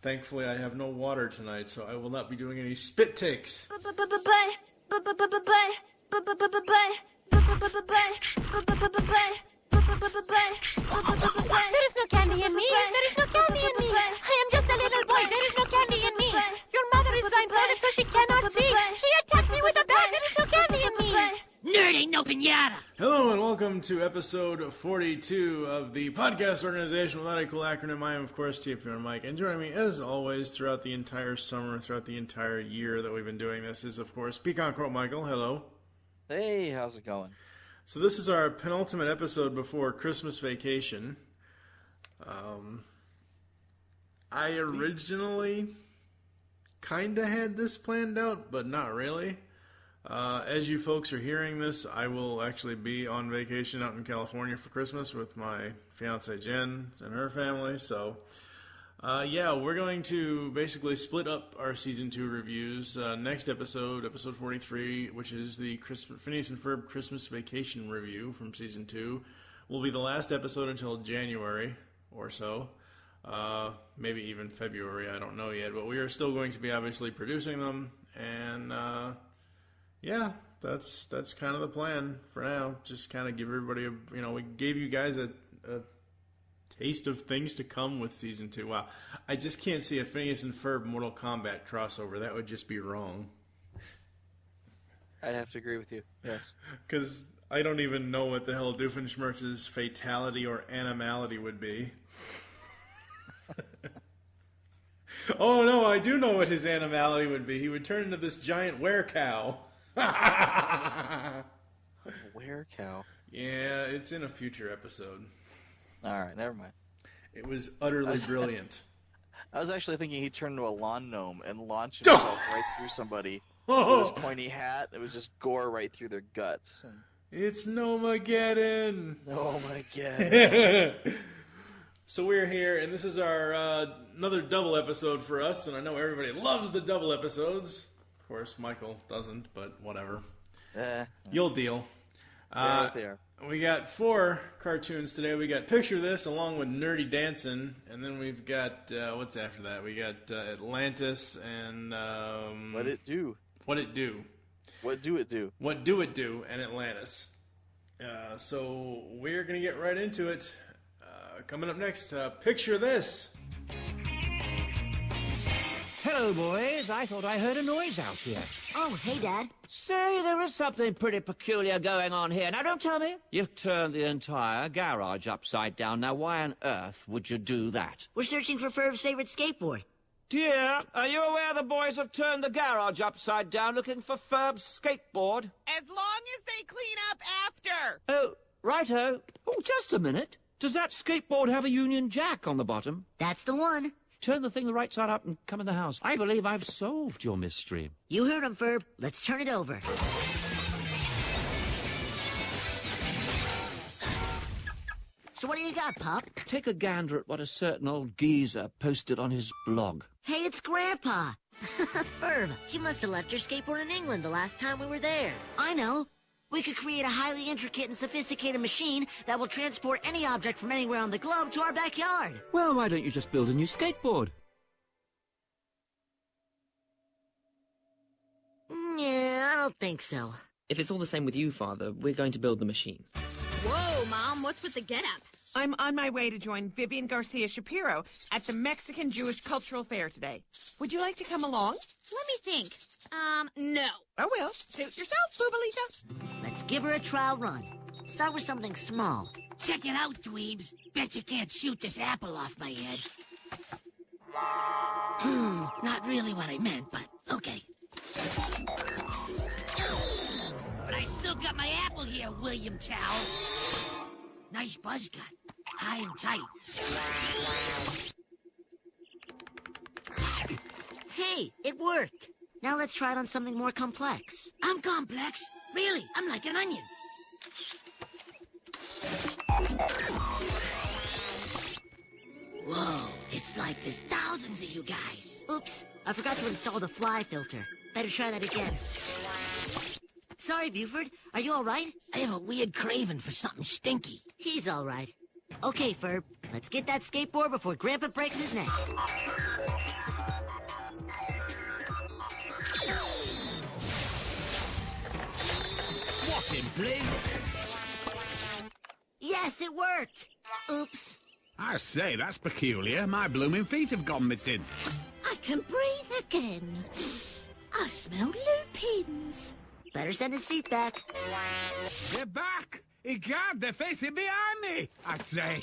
Thankfully, I have no water tonight, so I will not be doing any spit takes. There is no candy in me. There is no candy in me. I am just a little boy. There is no candy in me. Your mother is blindfolded so she cannot see. She attacked me with a bat. There is no candy in me. Nerd ain't no pinata. Hello and welcome to episode 42 of the podcast organization without a cool acronym. I am, of course, TFN Mike, and joining me, as always, throughout the entire summer, throughout the entire year that we've been doing this is, of course, Pecan Crow Michael. Hello. Hey, how's it going? So this is our penultimate episode before Christmas vacation. I originally kind of had this planned out, but not really. As you folks are hearing this, I will actually be on vacation out in California for Christmas with my fiance Jen and her family. So, we're going to basically split up our Season 2 reviews. Next episode, episode 43, which is the Phineas and Ferb Christmas Vacation review from Season 2, will be the last episode until January or so. Maybe even February, I don't know yet. But we are still going to be obviously producing them, and yeah, that's kind of the plan for now. Just kind of give everybody we gave you guys a taste of things to come with Season 2. Wow, I just can't see a Phineas and Ferb Mortal Kombat crossover. That would just be wrong. I'd have to agree with you, yes. Because I don't even know what the hell Doofenshmirtz's fatality or animality would be. Oh no, I do know what his animality would be. He would turn into this giant were-cow. Were-cow? Yeah, it's in a future episode. Alright, never mind. It was utterly brilliant. I was actually thinking he'd turn into a lawn gnome and launch himself right through somebody with his pointy hat. It was just gore right through their guts. It's Nomageddon! Nomageddon! So we're here, and this is our another double episode for us, and I know everybody loves the double episodes. Of course, Michael doesn't, but whatever. You'll deal. There. We got 4 cartoons today. We got Picture This, along with Nerdy Dancing, and then we've got, what's after that? We got Atlantis and... What It Do. What It Do. What Do It Do. What Do It Do, and Atlantis. So we're going to get right into it. Coming up next, Picture This. Hello, boys. I thought I heard a noise out here. Oh, hey, Dad. Say, there is something pretty peculiar going on here. Now, don't tell me. You've turned the entire garage upside down. Now, why on earth would you do that? We're searching for Ferb's favorite skateboard. Dear, are you aware the boys have turned the garage upside down looking for Ferb's skateboard? As long as they clean up after. Oh, righto. Oh, just a minute. Does that skateboard have a Union Jack on the bottom? That's the one. Turn the thing the right side up and come in the house. I believe I've solved your mystery. You heard him, Ferb. Let's turn it over. So what do you got, Pop? Take a gander at what a certain old geezer posted on his blog. Hey, it's Grandpa. Ferb, he must have left your skateboard in England the last time we were there. I know. We could create a highly intricate and sophisticated machine that will transport any object from anywhere on the globe to our backyard. Well, why don't you just build a new skateboard? Yeah, I don't think so. If it's all the same with you, Father, we're going to build the machine. Whoa, Mom, what's with the get-up? I'm on my way to join Vivian Garcia Shapiro at the Mexican Jewish Cultural Fair today. Would you like to come along? Let me think. No. Oh, well, suit yourself, Boobalita. Let's give her a trial run. Start with something small. Check it out, dweebs. Bet you can't shoot this apple off my head. Not really what I meant, but okay. But I still got my apple here, William Chow. Nice buzz cut. High and tight. Hey, it worked. Now let's try it on something more complex. I'm complex? Really? I'm like an onion. Whoa, it's like there's thousands of you guys. Oops, I forgot to install the fly filter. Better try that again. Sorry, Buford. Are you all right? I have a weird craving for something stinky. He's all right. Okay, Ferb. Let's get that skateboard before Grandpa breaks his neck. it worked. Oops. I say, that's peculiar. My blooming feet have gone missing. I can breathe again. I smell lupins. Better send his feet back. They're back! Egad, they're facing behind me! I say,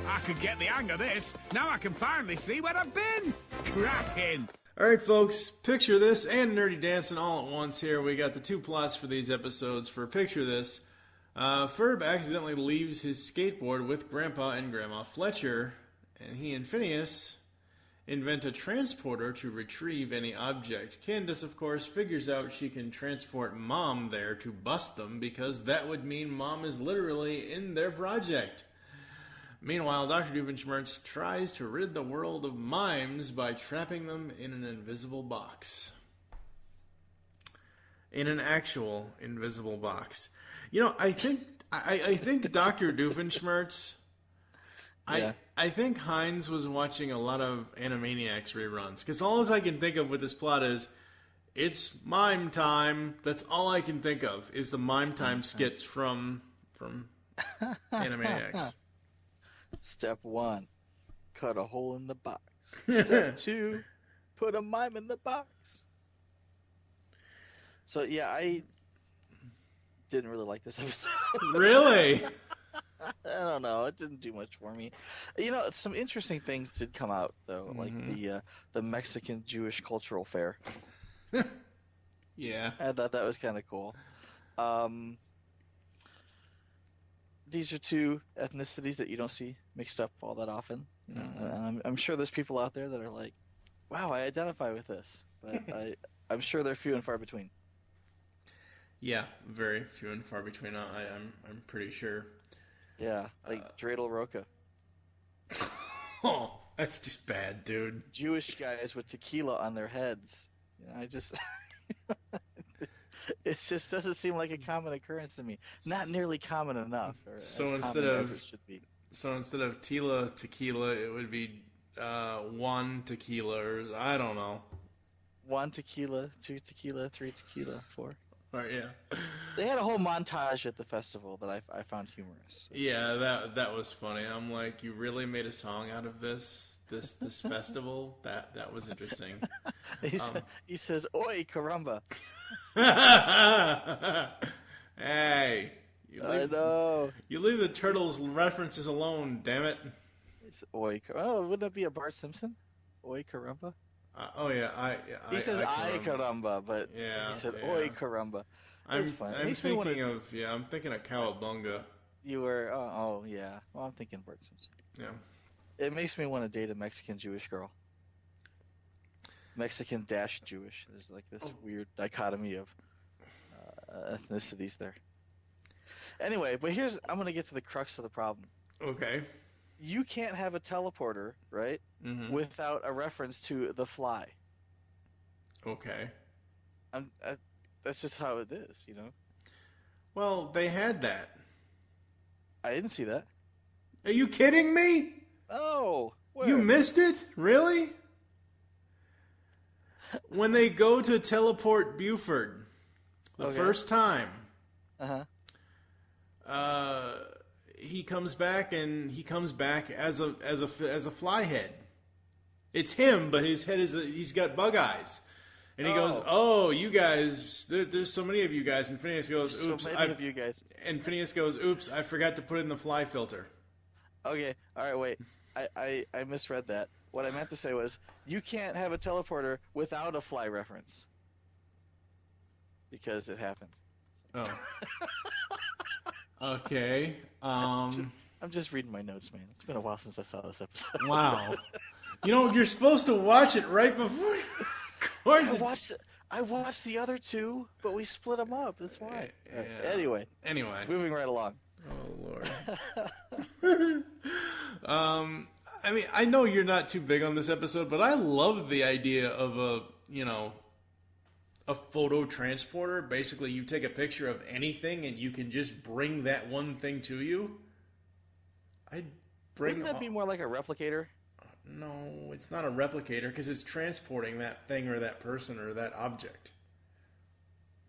I could get the hang of this. Now I can finally see where I've been. Cracking! Alright folks, picture this and Nerdy Dancing all at once here. We got the two plots for these episodes. For Picture This, Ferb accidentally leaves his skateboard with Grandpa and Grandma Fletcher, and he and Phineas invent a transporter to retrieve any object. Candace, of course, figures out she can transport Mom there to bust them because that would mean Mom is literally in their project. Meanwhile, Dr. Doofenshmirtz tries to rid the world of mimes by trapping them in an invisible box. In an actual invisible box. You know, I think Dr. Doofenshmirtz... Yeah. I think Hines was watching a lot of Animaniacs reruns, because all I can think of with this plot is, it's mime time. That's all I can think of, is the mime time skits from Animaniacs. Step 1, cut a hole in the box. Step 2, put a mime in the box. So yeah, I didn't really like this episode. Really? I don't know. It didn't do much for me. You know, some interesting things did come out though, like the Mexican Jewish cultural fair. Yeah, I thought that was kind of cool. These are two ethnicities that you don't see mixed up all that often. You know? I'm sure there's people out there that are like, "Wow, I identify with this," but I'm sure they're few and far between. Yeah, very few and far between. I'm pretty sure. Yeah, like Dreidel Roca. Oh, that's just bad, dude. Jewish guys with tequila on their heads. You know, I just... it just doesn't seem like a common occurrence to me. Not nearly common enough. Or so as instead common of as it should be. So instead of tequila, it would be one tequila, or I don't know. 1 tequila, 2 tequila, 3 tequila, 4. Right, yeah. They had a whole montage at the festival that I found humorous. Yeah, that was funny. I'm like, you really made a song out of this festival? That was interesting. He says, "Oi, caramba." Hey, I know. You leave the Turtles references alone, damn it. Oi, oh, wouldn't that be a Bart Simpson? Oi, caramba. Oh yeah, he says "ay caramba," but yeah, he said yeah. "oi caramba." I'm thinking of Cowabunga. You were oh yeah. Well, I'm thinking Bart Simpson. Yeah. It makes me want to date a Mexican Jewish girl. Mexican - Jewish. There's like this weird dichotomy of ethnicities there. Anyway, but I'm going to get to the crux of the problem. Okay. You can't have a teleporter, right, without a reference to The Fly. Okay. That's just how it is, you know? Well, they had that. I didn't see that. Are you kidding me? Oh. Where? You missed it? Really? When they go to teleport Buford the first time, he comes back as a fly head. It's him, but his head he's got bug eyes. And he goes, "Oh, you guys, there's so many of you guys." And Phineas goes, "Oops, so many of you guys." And Phineas goes, "Oops, I forgot to put in the fly filter." Okay, all right, wait. I misread that. What I meant to say was, you can't have a teleporter without a fly reference. Because it happened. Oh. Okay. I'm just reading my notes, man. It's been a while since I saw this episode. Wow. You know, you're supposed to watch it right before. I watched the other two, but we split them up. That's why. Yeah. Anyway, moving right along. Oh Lord. I mean, I know you're not too big on this episode, but I love the idea of a photo transporter. Basically, you take a picture of anything and you can just bring that one thing to you. Wouldn't that be more like a replicator? No, it's not a replicator because it's transporting that thing or that person or that object.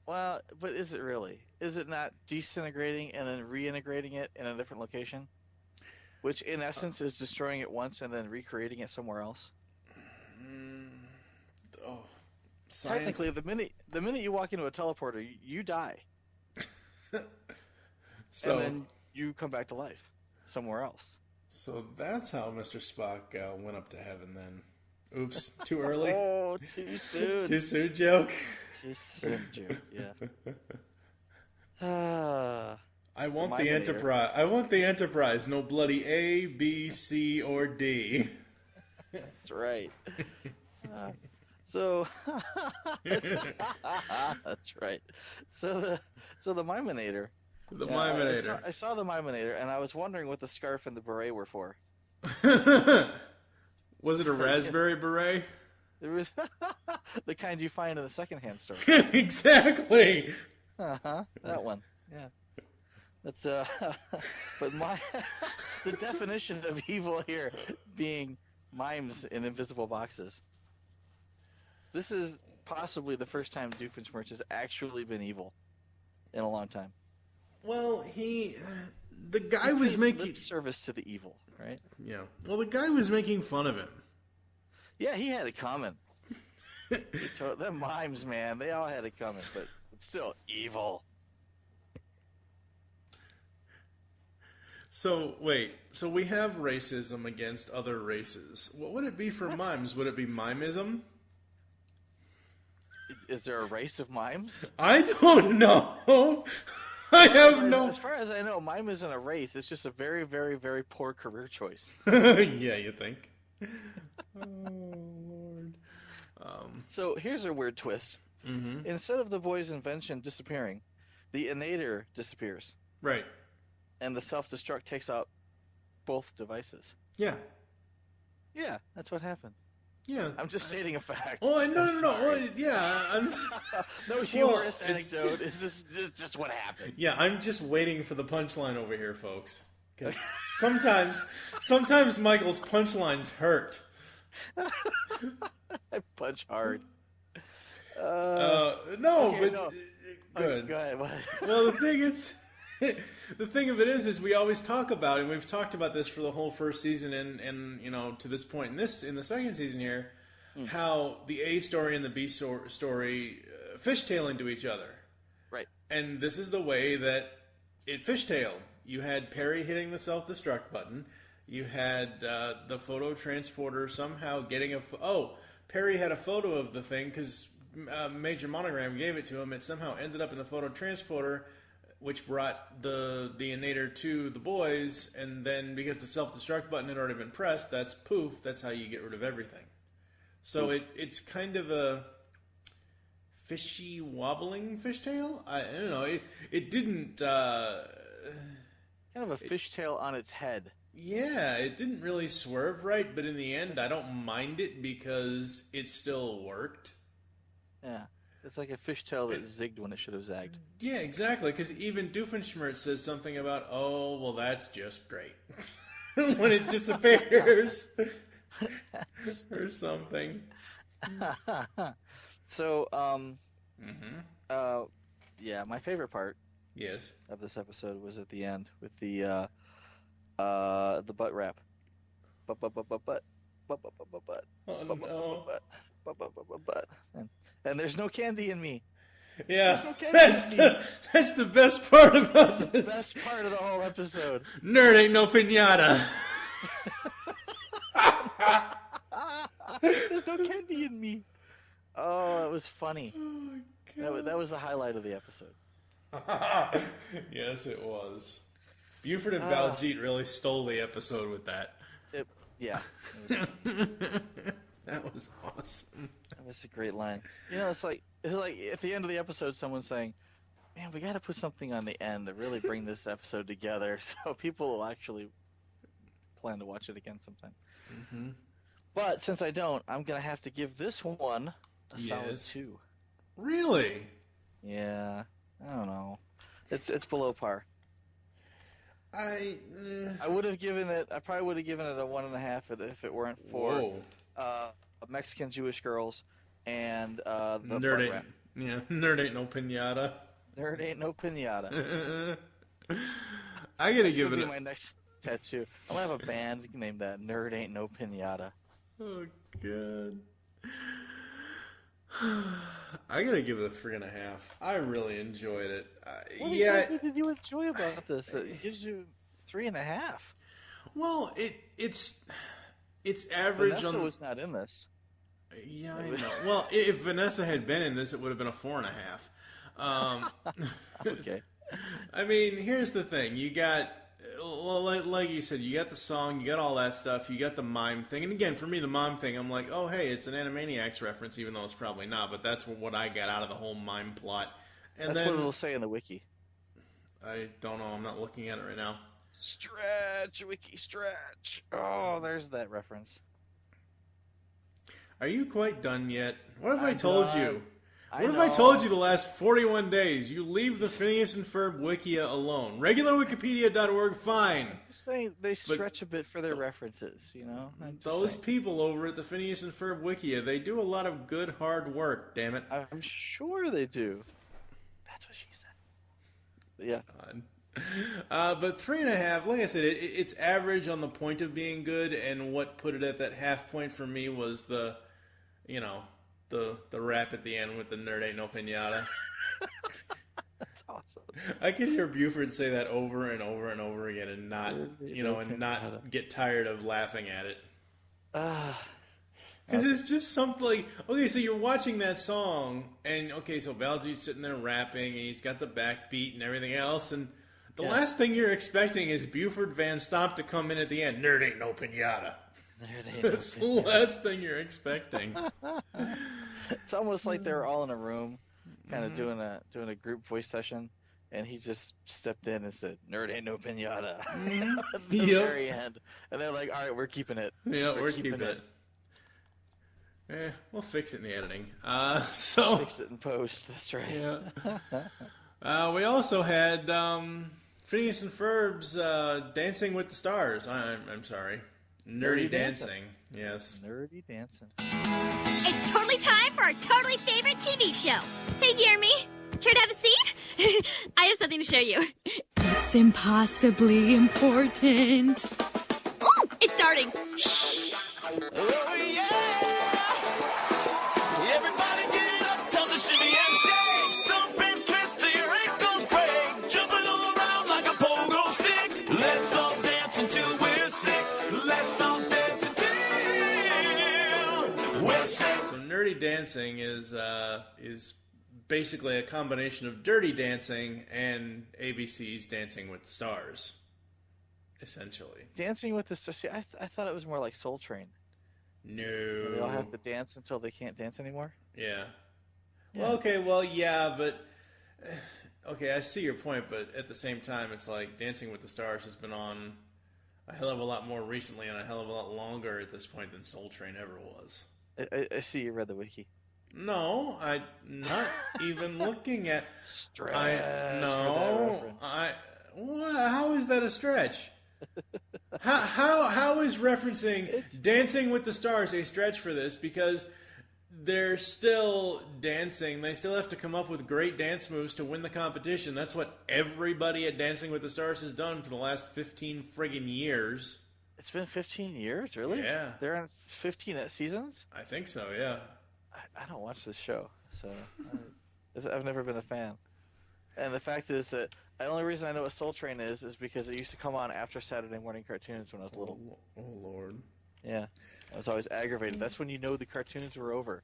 Well, but is it really? Is it not disintegrating and then reintegrating it in a different location? Which, in essence, is destroying it once and then recreating it somewhere else? Oh, science. Technically, the minute you walk into a teleporter, you die. So, and then you come back to life somewhere else. So that's how Mr. Spock went up to heaven then. Oops, too early? Oh, too soon. Too soon joke? Too soon joke, yeah. I want the Enterprise. I want the Enterprise. No bloody A, B, C, or D. That's right. So that's right. So the Miminator. The Miminator. I saw the Miminator, and I was wondering what the scarf and the beret were for. Was it a raspberry beret? It was the kind you find in the secondhand store. Exactly. That one. Yeah. That's but the definition of evil here being mimes in invisible boxes. This is possibly the first time Doofenshmirtz has actually been evil in a long time. Well, the guy was making lip service to the evil, right? Yeah. Well, the guy was making fun of him. Yeah, he had it coming. Them mimes, man, they all had it coming, but still evil. So, wait. So we have racism against other races. What would it be for mimes? Would it be mimeism? Is there a race of mimes? I don't know. I have no... As far as I know, mime isn't a race. It's just a very, very, very poor career choice. Yeah, you think? Oh, Lord. So here's a weird twist. Mm-hmm. Instead of the boy's invention disappearing, the innator disappears. Right. And the self-destruct takes out both devices. Yeah. Yeah, that's what happened. Yeah. I'm just stating a fact. Oh, no. Well, yeah, I'm... No humorous anecdote. It's just what happened. Yeah, I'm just waiting for the punchline over here, folks. Because sometimes Michael's punchlines hurt. I punch hard. No, okay, but... No. Good. Go ahead. Well, the thing of it is we always talk about, and we've talked about this for the whole first season, and to this point in the second season here, how the A story and the B story fishtail into each other. Right. And this is the way that it fishtailed. You had Perry hitting the self-destruct button. You had the photo transporter somehow getting Perry had a photo of the thing because Major Monogram gave it to him. It somehow ended up in the photo transporter, which brought the innator to the boys, and then because the self-destruct button had already been pressed, that's poof, that's how you get rid of everything. So it's kind of a fishy, wobbling fishtail? I don't know. It didn't... kind of a fishtail on its head. Yeah, it didn't really swerve right, but in the end, I don't mind it because it still worked. Yeah. It's like a fishtail that zigged when it should have zagged. Yeah, exactly, because even Doofenshmirtz says something about, oh, well, that's just great. When it disappears. Or something. So, yeah, my favorite part yes. of this episode was at the end with the butt wrap. Butt. Oh, no. Butt. And there's no candy in me. Yeah, no candy that's the best part about this. The best part of the whole episode. Nerd ain't no piñata. There's no candy in me. Oh, it was funny. Oh, that was the highlight of the episode. Yes, it was. Buford and Baljeet really stole the episode with that. Yeah. That was awesome. That was a great line. It's like at the end of the episode, someone's saying, "Man, we got to put something on the end to really bring this episode together, so people will actually plan to watch it again sometime." Mm-hmm. But since I don't, I'm gonna have to give this one a solid 2. Really? Yeah. I don't know. It's below par. I would have given it. I probably would have given it a 1.5 if it weren't for Mexican Jewish girls and the Yeah, nerd ain't no pinata. Nerd ain't no pinata. I gotta That's give gonna it be my next tattoo. I'm gonna have a band named that. Nerd ain't no pinata. Oh, God. I gotta give it a 3.5. I really enjoyed it. What yeah, exactly did you enjoy about this? It gives you 3.5. well, it's average. Vanessa was not in this. Yeah, I know. Well, if Vanessa had been in this, it would have been a 4.5. Okay. I mean, here's the thing. You got, well, like you said, you got the song, you got all that stuff, you got the mime thing. And again, for me, the mime thing, I'm like, oh, hey, it's an Animaniacs reference, even though it's probably not. But that's what I got out of the whole mime plot. And That's then, what it'll say in the wiki. I don't know. I'm not looking at it right now. Stretch, wiki, stretch. Oh, there's that reference. Are you quite done yet? What have I I'm told done. you? I What have I know. told you the last 41 days? You leave the Phineas and Ferb Wikia alone. Regular Wikipedia.org, fine. Just saying they stretch a bit for their references, you know? I'm just Those saying. people over at the Phineas and Ferb Wikia, they do a lot of good, hard work, damn it. I'm sure they do. That's what she said. But yeah. But 3.5, like I said, it's average on the point of being good, and what put it at that half point for me was the rap at the end with the nerd ain't no pinata. That's awesome. I could hear Buford say that over and over and over again, and not, not get tired of laughing at it. Because it's just something. Okay, so you're watching that song, and okay, so Baljeet's sitting there rapping, and he's got the backbeat and everything else, and the last thing you're expecting is Buford Van Stomp to come in at the end. Nerd ain't no pinata. That's the last thing you're expecting. It's almost like they were all in a room, kind of doing a group voice session, and he just stepped in and said, "Nerd ain't no pinata." At the very end, and they're like, "All right, we're keeping it." Yeah, we're keeping it. We'll fix it in the editing. Fix it in post. That's right. Yeah. We also had Phineas and Ferb's Dancing with the Stars. I'm sorry. Nerdy dancing. Yes. Nerdy dancing. It's totally time for our totally favorite TV show. Hey, Jeremy. Care to have a seat? I have something to show you. It's impossibly important. Ooh, it's starting. Shh. Oh, yeah! Everybody get up, time to shimmy and shake. Stomp and twist till your ankles break. Jumping all around like a pogo stick. Let's all dance until we're sick. Let's all dance until we're sick. So nerdy dancing is basically a combination of Dirty Dancing and ABC's Dancing with the Stars, essentially. Dancing with the Stars. See, I thought it was more like Soul Train. No. They all have to dance until they can't dance anymore? Yeah. Well, okay, but... Okay, I see your point, but at the same time, it's like Dancing with the Stars has been on a hell of a lot more recently and a hell of a lot longer at this point than Soul Train ever was. I see you read the wiki. No, I'm not even looking at... Stretch. How is that a stretch? How is referencing Dancing with the Stars a stretch for this? Because they're still dancing. They still have to come up with great dance moves to win the competition. That's what everybody at Dancing with the Stars has done for the last 15 friggin' years. It's been 15 years, really? Yeah. They're on 15 seasons? I think so, yeah. I don't watch this show, so I've never been a fan. And the fact is that the only reason I know what Soul Train is because it used to come on after Saturday morning cartoons when I was little. Oh, Lord. Yeah. I was always aggravated. That's when you know the cartoons were over.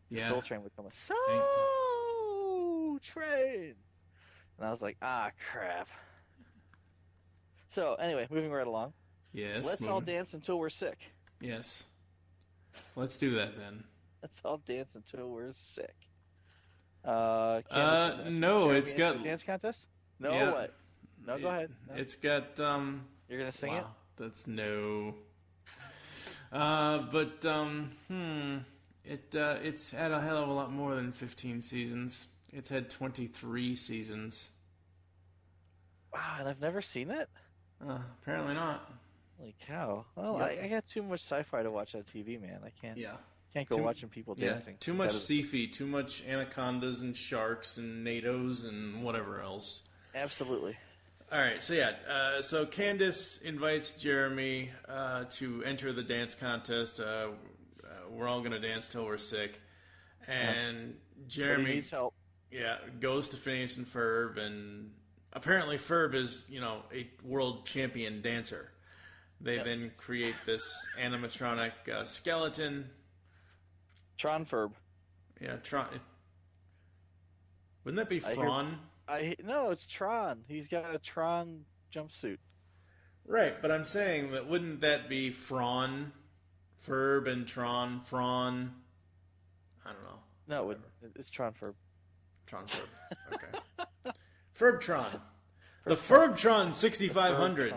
Yeah. Soul Train would come on. Soul Train! And I was like, crap. So, anyway, moving right along. Yes. Let's all dance until we're sick. Yes. Let's do that then. Let's all dance until we're sick. Candace, no, Jeremy it's got a dance contest. No, yeah. what? No, go ahead. No. It's got You're gonna sing it? That's no. It's had a hell of a lot more than 15 seasons. It's had 23 seasons. Wow, and I've never seen it. Apparently not. Holy cow! Well, Yep. I got too much sci-fi to watch on TV, man. I can't. Yeah. Can't go watching people dancing. Too much sea feet, too much anacondas and sharks and NATOs and whatever else. Absolutely. All right, so Candace invites Jeremy to enter the dance contest. We're all going to dance till we're sick. And Jeremy... But he needs help. Yeah, goes to Phineas and Ferb, and apparently Ferb is, a world champion dancer. They then create this animatronic skeleton. Tron Ferb. Yeah, Tron. Wouldn't that be Fron? No, it's Tron. He's got a Tron jumpsuit. Right, but I'm saying that wouldn't that be Fron? Ferb and Tron, Fron? I don't know. No, it wouldn't. It's Tron Ferb. Tron Ferb. Okay. Ferbtron. The Ferbtron 6500.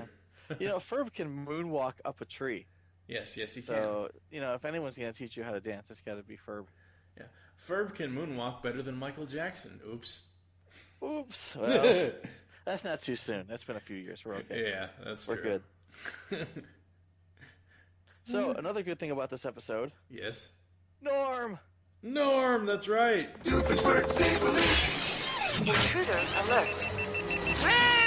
Ferb can moonwalk up a tree. Yes, he can. So, if anyone's going to teach you how to dance, it's got to be Ferb. Yeah. Ferb can moonwalk better than Michael Jackson. Oops. Well, that's not too soon. That's been a few years. We're okay. Yeah, We're good. So, another good thing about this episode. Yes. Norm, that's right. Intruder alert.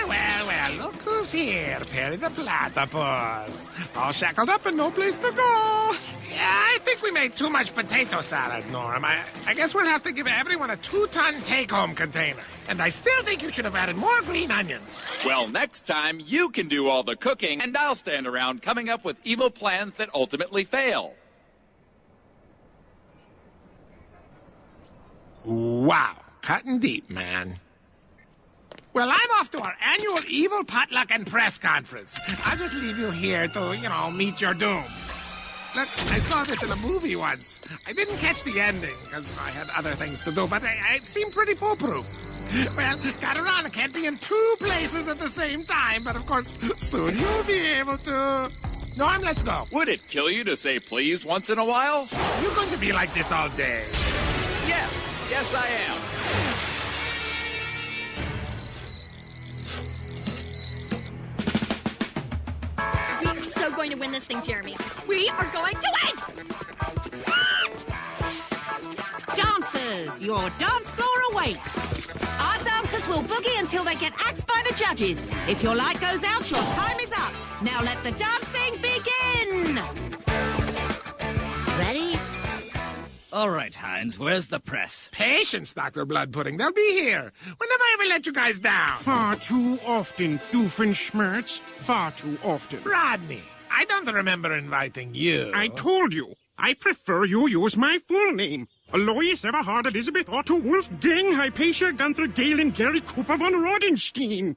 Well, look who's here, Perry the Platypus. All shackled up and no place to go. Yeah, I think we made too much potato salad, Norm. I guess we'll have to give everyone a 2-ton take-home container. And I still think you should have added more green onions. Well, next time you can do all the cooking, and I'll stand around coming up with evil plans that ultimately fail. Wow, cutting deep, man. Well, I'm off to our annual evil potluck and press conference. I'll just leave you here to, meet your doom. Look, I saw this in a movie once. I didn't catch the ending, because I had other things to do, but it seemed pretty foolproof. Well, got around, I can't be in 2 places at the same time, but of course, soon you'll be able to... Norm, let's go. Would it kill you to say please once in a while? You're going to be like this all day. Yes, I am. We are so going to win this thing, Jeremy. We are going to win! Dancers, your dance floor awaits. Our dancers will boogie until they get axed by the judges. If your light goes out, your time is up. Now let the dancing begin! Ready? All right, Hines, where's the press? Patience, Dr. Blood Pudding. They'll be here. When have I ever let you guys down? Far too often, Doofenshmirtz. Far too often. Rodney, I don't remember inviting you. I told you. I prefer you use my full name. Alois Everhard Elizabeth Otto Wolfgang Hypatia Gunther Galen Gary Cooper von Rodenstein.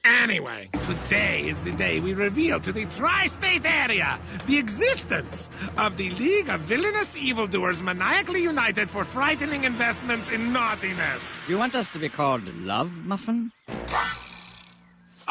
Anyway, today is the day we reveal to the tri-state area the existence of the League of Villainous Evildoers Maniacally United for Frightening Investments in Naughtiness. You want us to be called Love Muffin?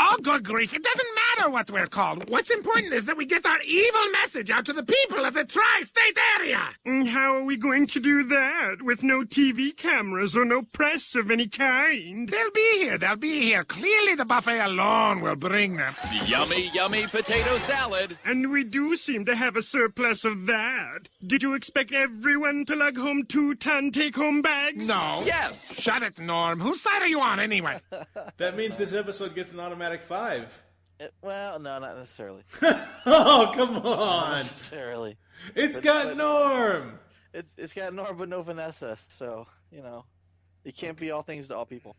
Oh, good grief, it doesn't matter what we're called. What's important is that we get our evil message out to the people of the tri-state area. How are we going to do that with no TV cameras or no press of any kind? They'll be here. Clearly the buffet alone will bring them. Yummy, yummy potato salad. And we do seem to have a surplus of that. Did you expect everyone to lug home 2-ton take-home bags? No. Yes. Shut it, Norm. Whose side are you on anyway? That means this episode gets an automatic 5. Well, no, not necessarily. Oh, come on. Not necessarily. It's got Norm. It's got Norm, but no Vanessa. So, you can't be all things to all people.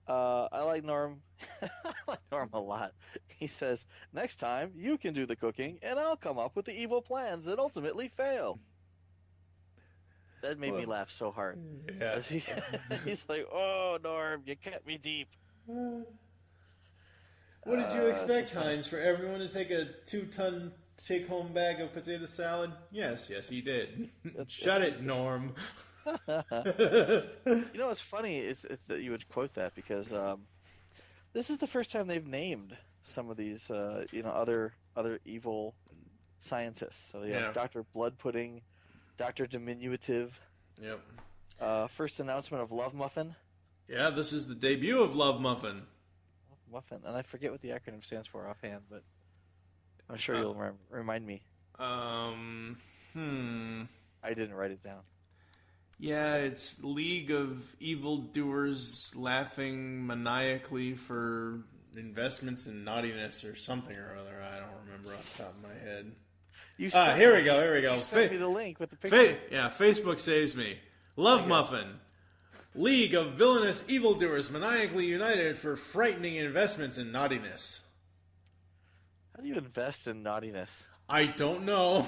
I like Norm. I like Norm a lot. He says, next time you can do the cooking, and I'll come up with the evil plans that ultimately fail. That made me laugh so hard. Yeah. He's like, oh, Norm, you cut me deep. What did you expect, Hines? For everyone to take a 2-ton take-home bag of potato salad? Yes, he did. Shut it, Norm. What's funny is that you would quote that because this is the first time they've named some of these, other evil scientists. So yeah, Dr. Blood Pudding, Dr. Diminutive. Yep. First announcement of Love Muffin. Yeah, this is the debut of Love Muffin. Muffin, and I forget what the acronym stands for offhand, but I'm sure you'll remind me. I didn't write it down. Yeah, it's League of Evildoers laughing maniacally for investments in naughtiness or something or other. I don't remember off the top of my head. Here we go. You sent me the link with the picture. Facebook saves me. Love Muffin. League of Villainous Evildoers maniacally united for frightening investments in naughtiness. How do you invest in naughtiness? I don't know.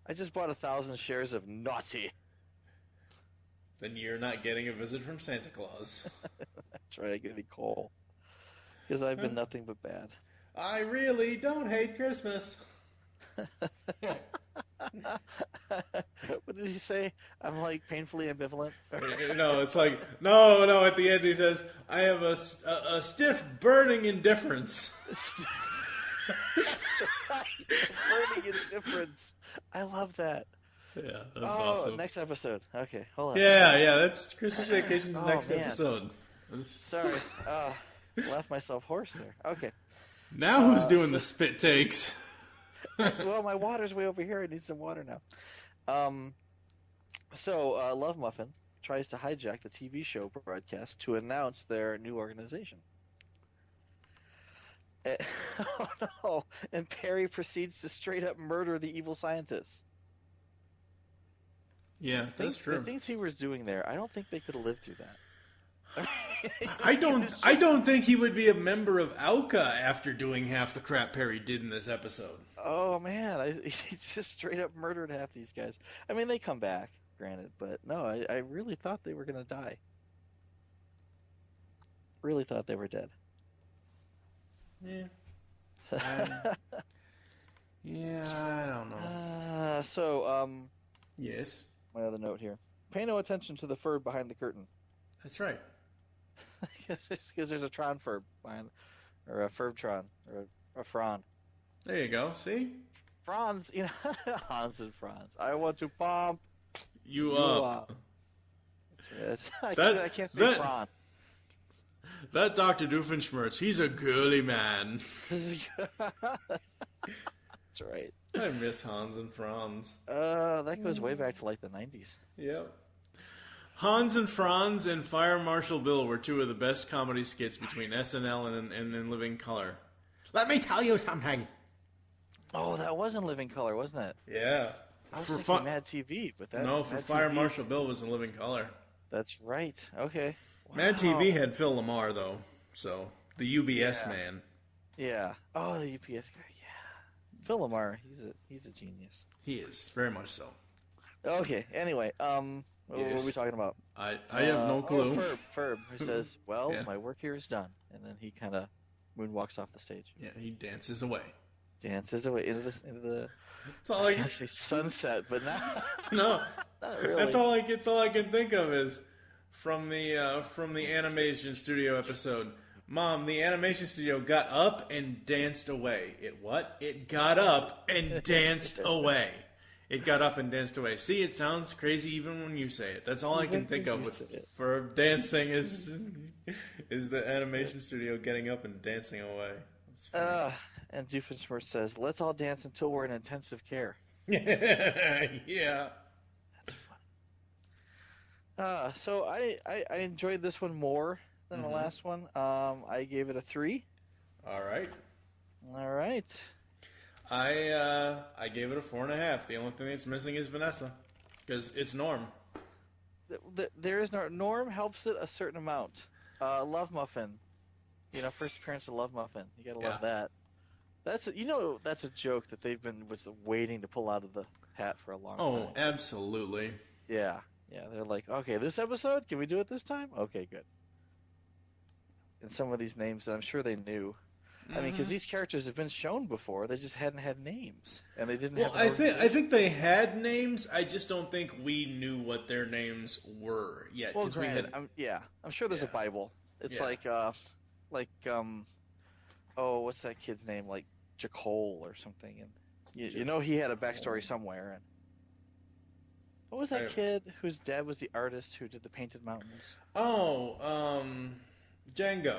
I just bought 1,000 shares of naughty. Then you're not getting a visit from Santa Claus. Try to get any coal. Because I've been nothing but bad. I really don't hate Christmas. What did he say? I'm like painfully ambivalent. No, it's like no. At the end, he says, "I have a stiff, burning indifference." Burning indifference. I love that. Yeah, that's awesome. Next episode. Okay, hold on. Yeah. That's Christmas Vacation's next episode. Sorry. Left myself hoarse there. Okay. Now who's doing the spit takes? Well, my water's way over here. I need some water now. Love Muffin tries to hijack the TV show broadcast to announce their new organization. Oh no! And Perry proceeds to straight up murder the evil scientists. Yeah, that's true. The things he was doing there, I don't think they could have lived through that. I don't think he would be a member of Alka after doing half the crap Perry did in this episode. Oh man, he just straight up murdered half these guys. I mean, they come back, granted, but no, I really thought they were going to die. Really thought they were dead. Yeah. I don't know. Yes. My other note here. Pay no attention to the Ferb behind the curtain. That's right. Because there's a Tron Ferb behind, or a Ferbtron, or a Fron. There you go. See? Franz, Hans and Franz. I want to pump you up. I can't say Fron. That Dr. Doofenshmirtz, he's a girly man. That's right. I miss Hans and Franz. That goes way back to like the 90s. Yep. Hans and Franz and Fire Marshal Bill were two of the best comedy skits between SNL and In Living Color. Let me tell you something. Oh, that was in Living Color, wasn't it? Yeah. I was thinking Mad TV, but that... No, for Fire Marshal Bill was in Living Color. That's right. Okay. Wow. Mad TV had Phil Lamar, though, so the UBS man. Yeah. Oh, the UPS guy, yeah. Phil Lamar, he's a genius. He is, very much so. Okay, anyway, what were we talking about? I have no clue. Ferb, who says, well, my work here is done. And then he kind of moonwalks off the stage. Yeah, he dances away. Into the that's all I can say sunset, but not no. Not really. That's all I can think of is from the animation studio episode. Mom, the animation studio got up and danced away. It got up and danced away. It got up and danced away. See, it sounds crazy even when you say it. That's all I can think of for dancing is the animation studio getting up and dancing away. And Doofenshmirtz says, let's all dance until we're in intensive care. Yeah. That's funny. So I enjoyed this one more than the last one. I gave it a 3. All right. I gave it a 4.5. The only thing that's missing is Vanessa, because it's Norm. There is Norm helps it a certain amount. Love Muffin, first appearance of Love Muffin. You gotta love that. That's a joke that they've been waiting to pull out of the hat for a long time. Oh, absolutely. Yeah. They're like, okay, this episode, can we do it this time? Okay, good. And some of these names that I'm sure they knew. I mean, because these characters have been shown before, they just hadn't had names, and they didn't. Well, I think they had names. I just don't think we knew what their names were yet. Well, granted, I'm sure there's a Bible. It's like what's that kid's name? Like Jacole or something, and he had a backstory somewhere. And what was that kid whose dad was the artist who did the Painted Mountains? Oh, Django.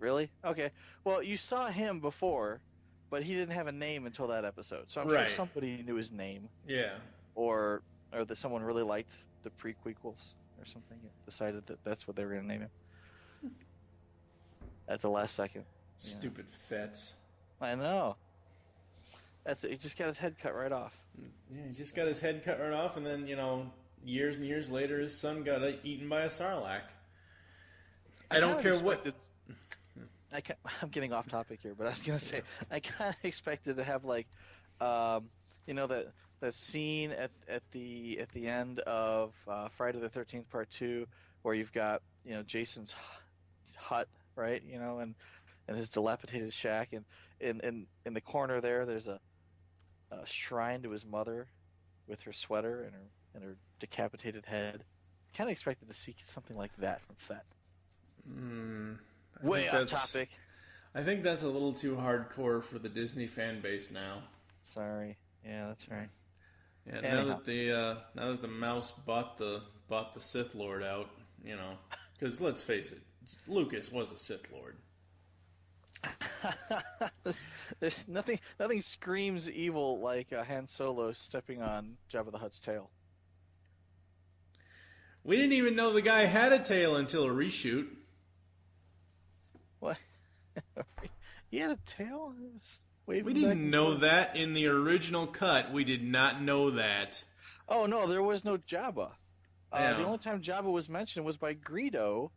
Really? Okay. Well, you saw him before, but he didn't have a name until that episode. So I'm Right. sure somebody knew his name. Yeah. Or that someone really liked the prequels or something. Decided that that's what they were going to name him. At the last second. Stupid fets. I know. He just got his head cut right off. Yeah, he just got his head cut right off, and then, years and years later, his son got eaten by a sarlacc. I don't care what... I'm getting off topic here, but I was going to say, I kind of expected to have, like, that scene at the end of Friday the 13th Part 2, where you've got, Jason's hut, right, and his dilapidated shack, and in the corner there's a shrine to his mother with her sweater and her decapitated head. Kind of expected to see something like that from Fett. Way off topic. I think that's a little too hardcore for the Disney fan base now. Sorry. Yeah, that's right. Yeah, now that the mouse bought the Sith Lord out, because let's face it, Lucas was a Sith Lord. There's nothing screams evil like Han Solo stepping on Jabba the Hutt's tail. We didn't even know the guy had a tail until a reshoot. What? He had a tail? We didn't know that in the original cut. We did not know that. Oh, no, there was no Jabba. Yeah. The only time Jabba was mentioned was by Greedo,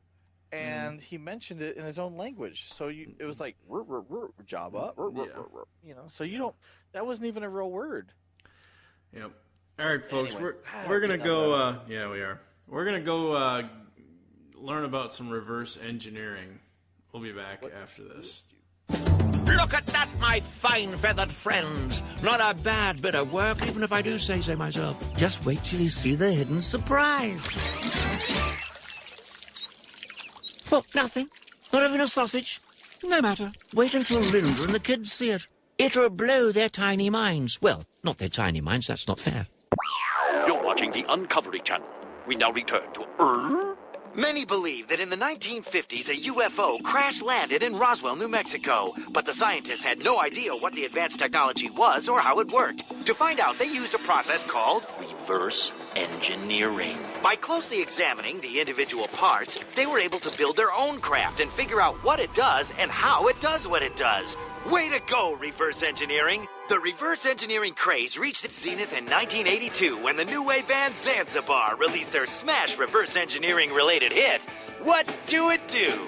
and he mentioned it in his own language. So it was like, Jabba, so that wasn't even a real word. Yep. All right, folks, Anyway, we're going to go, yeah, we are. We're going to go learn about some reverse engineering. We'll be back after this. Look at that, my fine feathered friends. Not a bad bit of work, even if I do say so myself. Just wait till you see the hidden surprise. Oh, nothing. Not even a sausage. No matter. Wait until Linda and the kids see it. It'll blow their tiny minds. Well, not their tiny minds, that's not fair. You're watching the Uncovery Channel. We now return to Earth. Many believe that in the 1950s, a UFO crash-landed in Roswell, New Mexico, but the scientists had no idea what the advanced technology was or how it worked. To find out, they used a process called reverse engineering. By closely examining the individual parts, they were able to build their own craft and figure out what it does and how it does what it does. Way to go, reverse engineering! The reverse engineering craze reached its zenith in 1982 when the new wave band Zanzibar released their smash reverse engineering-related hit, What Do It Do?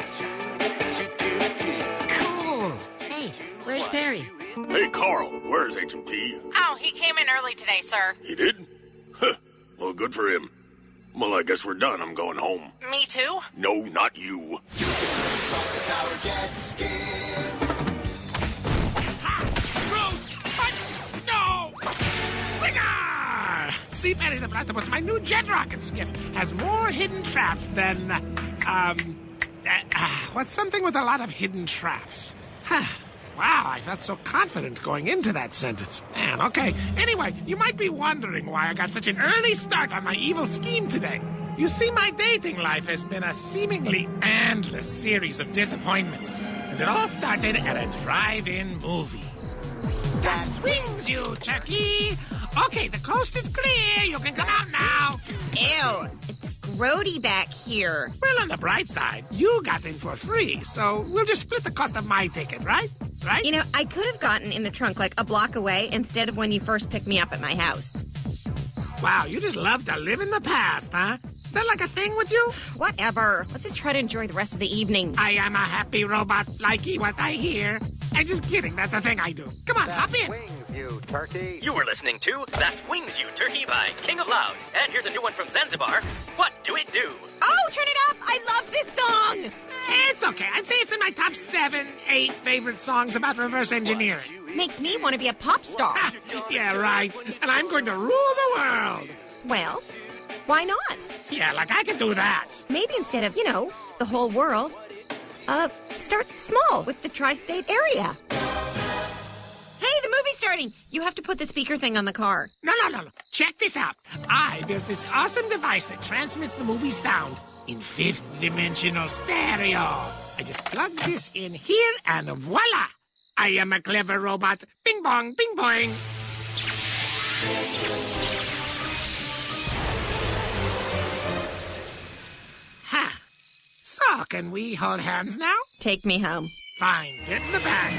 Cool. Hey, where's Perry? Hey, Carl, where's Agent P? Oh, he came in early today, sir. He did? Huh. Well, good for him. Well, I guess we're done. I'm going home. Me too? No, not you. See, Perry the Platypus, my new jet rocket skiff has more hidden traps than, what's something with a lot of hidden traps? Wow, I felt so confident going into that sentence. Man, okay. Anyway, you might be wondering why I got such an early start on my evil scheme today. You see, my dating life has been a seemingly endless series of disappointments. And it all started at a drive-in movie. That wings you, turkey! Okay, the coast is clear. You can come out now. Ew, it's grody back here. Well, on the bright side, you got in for free, so we'll just split the cost of my ticket, right? Right? You know, I could have gotten in the trunk like a block away instead of when you first picked me up at my house. Wow, you just love to live in the past, huh? Is that like a thing with you? Whatever. Let's just try to enjoy the rest of the evening. I am a happy robot, likey what I hear. I'm just kidding, that's a thing I do. Come on, hop in. Wings You, Turkey. You were listening to That's Wings You, Turkey by King of Loud. And here's a new one from Zanzibar, What Do It Do? Oh, turn it up! I love this song! It's okay. I'd say it's in my top 7, 8 favorite songs about reverse engineering. Makes me want to be a pop star. Yeah, right. And I'm going to rule the world. Well, why not? Yeah, like I could do that. Maybe instead of, the whole world, start small with the tri-state area. Hey, the movie's starting. You have to put the speaker thing on the car. No. Check this out. I built this awesome device that transmits the movie sound in 5th dimensional stereo. I just plug this in here and voila. I am a clever robot. Bing bong, bing boing. Ha! So, can we hold hands now? Take me home. Fine, get in the bag.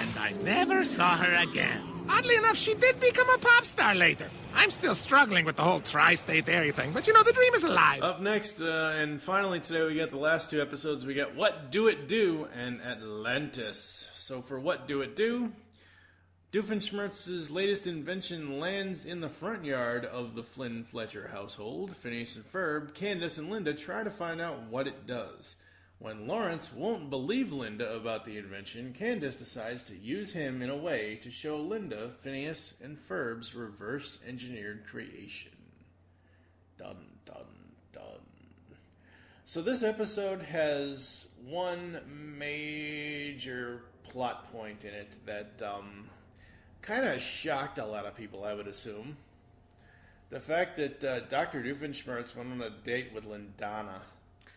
And I never saw her again. Oddly enough, she did become a pop star later. I'm still struggling with the whole tri-state area thing, but the dream is alive. Up next, and finally today, we got the last 2 episodes. We got What Do It Do and Atlantis. So for What Do It Do, Doofenshmirtz's latest invention lands in the front yard of the Flynn Fletcher household. Phineas and Ferb, Candace, and Linda try to find out what it does. When Lawrence won't believe Linda about the invention, Candace decides to use him in a way to show Linda Phineas and Ferb's reverse-engineered creation. Dun, dun, dun. So this episode has one major plot point in it that kind of shocked a lot of people, I would assume. The fact that Dr. Doofenshmirtz went on a date with Lindana.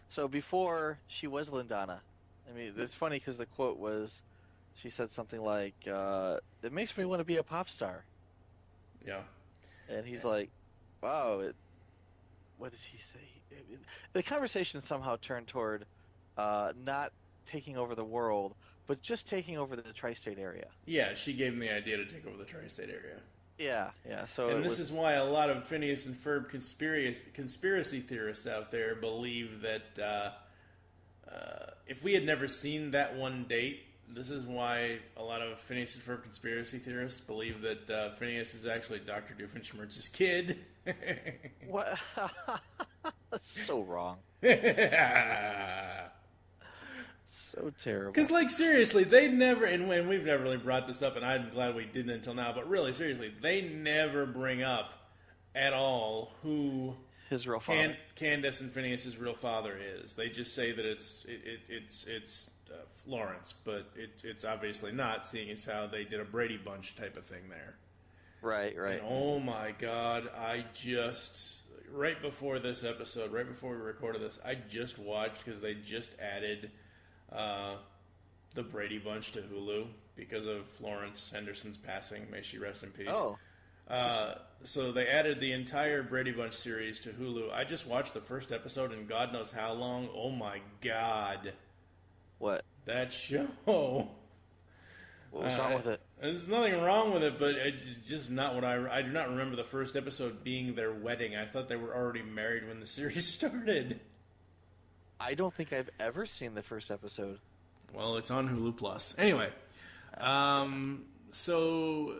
So before she was Lindana, I mean, it's funny because the quote was, she said something like, "It makes me want to be a pop star." Yeah. And he's like, "Wow, what did she say?" The conversation somehow turned toward not taking over the world, but just taking over the tri-state area. Yeah, she gave him the idea to take over the tri-state area. Yeah. So and this is why a lot of Phineas and Ferb conspiracy theorists out there believe that if we had never seen that one date, this is why a lot of Phineas and Ferb conspiracy theorists believe that Phineas is actually Dr. Doofenshmirtz's kid. What? That's so wrong. So terrible. Because, seriously, they never, and we've never really brought this up, and I'm glad we didn't until now, but really, seriously, they never bring up at all who his real father, Candace and Phineas's real father is. They just say that it's Lawrence, but it's obviously not, seeing as how they did a Brady Bunch type of thing there. Right. And oh my God, right before this episode, right before we recorded this, I just watched, because they just added the Brady Bunch to Hulu because of Florence Henderson's passing. May she rest in peace. Oh. So they added the entire Brady Bunch series to Hulu. I just watched the first episode, and God knows how long. Oh my God. What? That show. What was wrong with it? There's nothing wrong with it, but it's just not what I do not remember the first episode being their wedding. I thought they were already married when the series started. I don't think I've ever seen the first episode. Well, it's on Hulu Plus. Anyway, so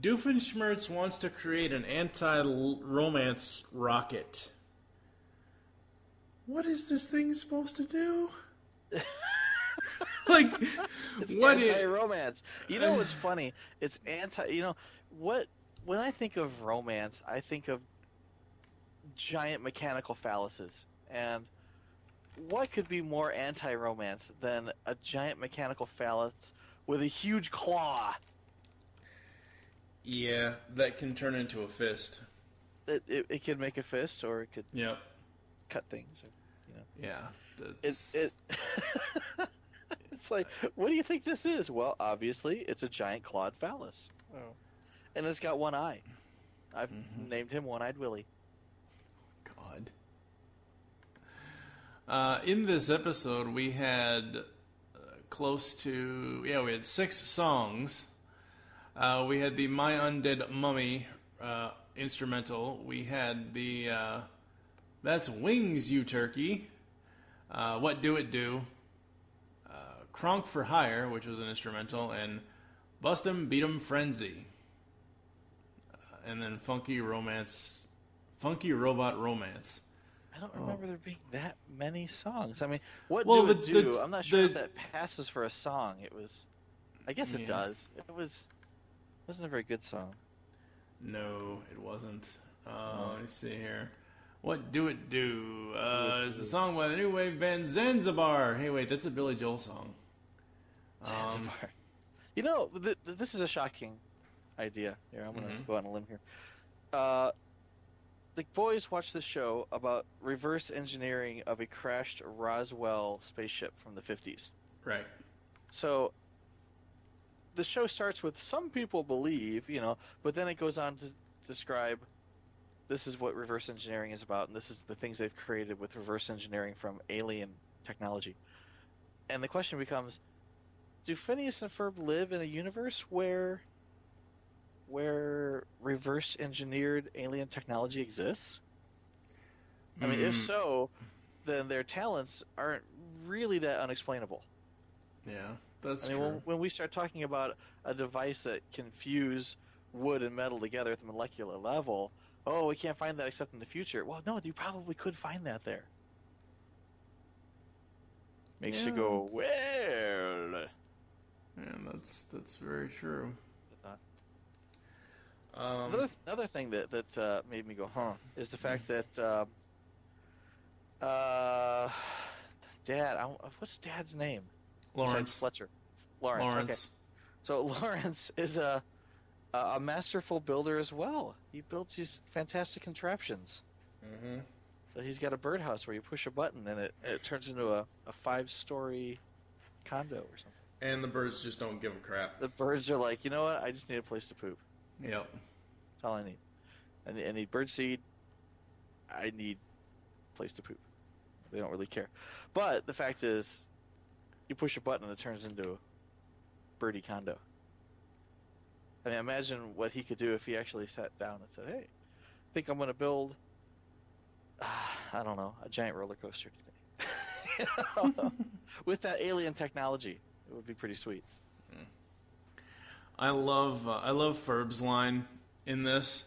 Doofenshmirtz wants to create an anti-romance rocket. What is this thing supposed to do? It's anti-romance. You know what's funny? It's when I think of romance, I think of giant mechanical phalluses. And what could be more anti-romance than a giant mechanical phallus with a huge claw? Yeah, that can turn into a fist. It could make a fist, or it could cut things. Yeah. It's like, what do you think this is? Well, obviously, it's a giant clawed phallus. Oh. And it's got one eye. I've named him One-Eyed Willie. God. In this episode, we had we had 6 songs. We had the My Undead Mummy instrumental. We had the That's Wings, You Turkey. What Do It Do? Kronk for Hire, which was an instrumental, and Bust 'em, Beat 'em, Frenzy. And then Funky Robot Romance. I don't remember there being that many songs. I mean, What Do It Do? I'm not sure if that passes for a song. I guess it does. Wasn't a very good song. No, it wasn't. Let me see here. What Do It Do? Is the song by the new wave band Zanzibar. Hey, wait, that's a Billy Joel song. Zanzibar. This is a shocking idea. Here, I'm going to go on a limb here. The boys watched this show about reverse engineering of a crashed Roswell spaceship from the 50s. Right. So, the show starts with some people believe, but then it goes on to describe this is what reverse engineering is about, and this is the things they've created with reverse engineering from alien technology. And the question becomes, do Phineas and Ferb live in a universe where reverse engineered alien technology exists? I mean, if so, then their talents aren't really that unexplainable. Yeah, that's true. When we start talking about a device that can fuse wood and metal together at the molecular level, oh, we can't find that except in the future. Well, no, you probably could find that there. Makes you go, well. Yeah, that's very true. Another thing that made me go, huh, is the fact that Dad, what's Dad's name? Lawrence. Besides Fletcher. Lawrence. Okay. So Lawrence is a masterful builder as well. He builds these fantastic contraptions. Mm-hmm. So he's got a birdhouse where you push a button and it turns into a 5-story condo or something. And the birds just don't give a crap. The birds are like, you know what? I just need a place to poop. Yep. That's all I need. I need bird seed. I need a place to poop. They don't really care. But the fact is, you push a button and it turns into a birdie condo. I mean, imagine what he could do if he actually sat down and said, hey, I think I'm going to build, I don't know, a giant roller coaster today. With that alien technology. It would be pretty sweet. I love Ferb's line in this,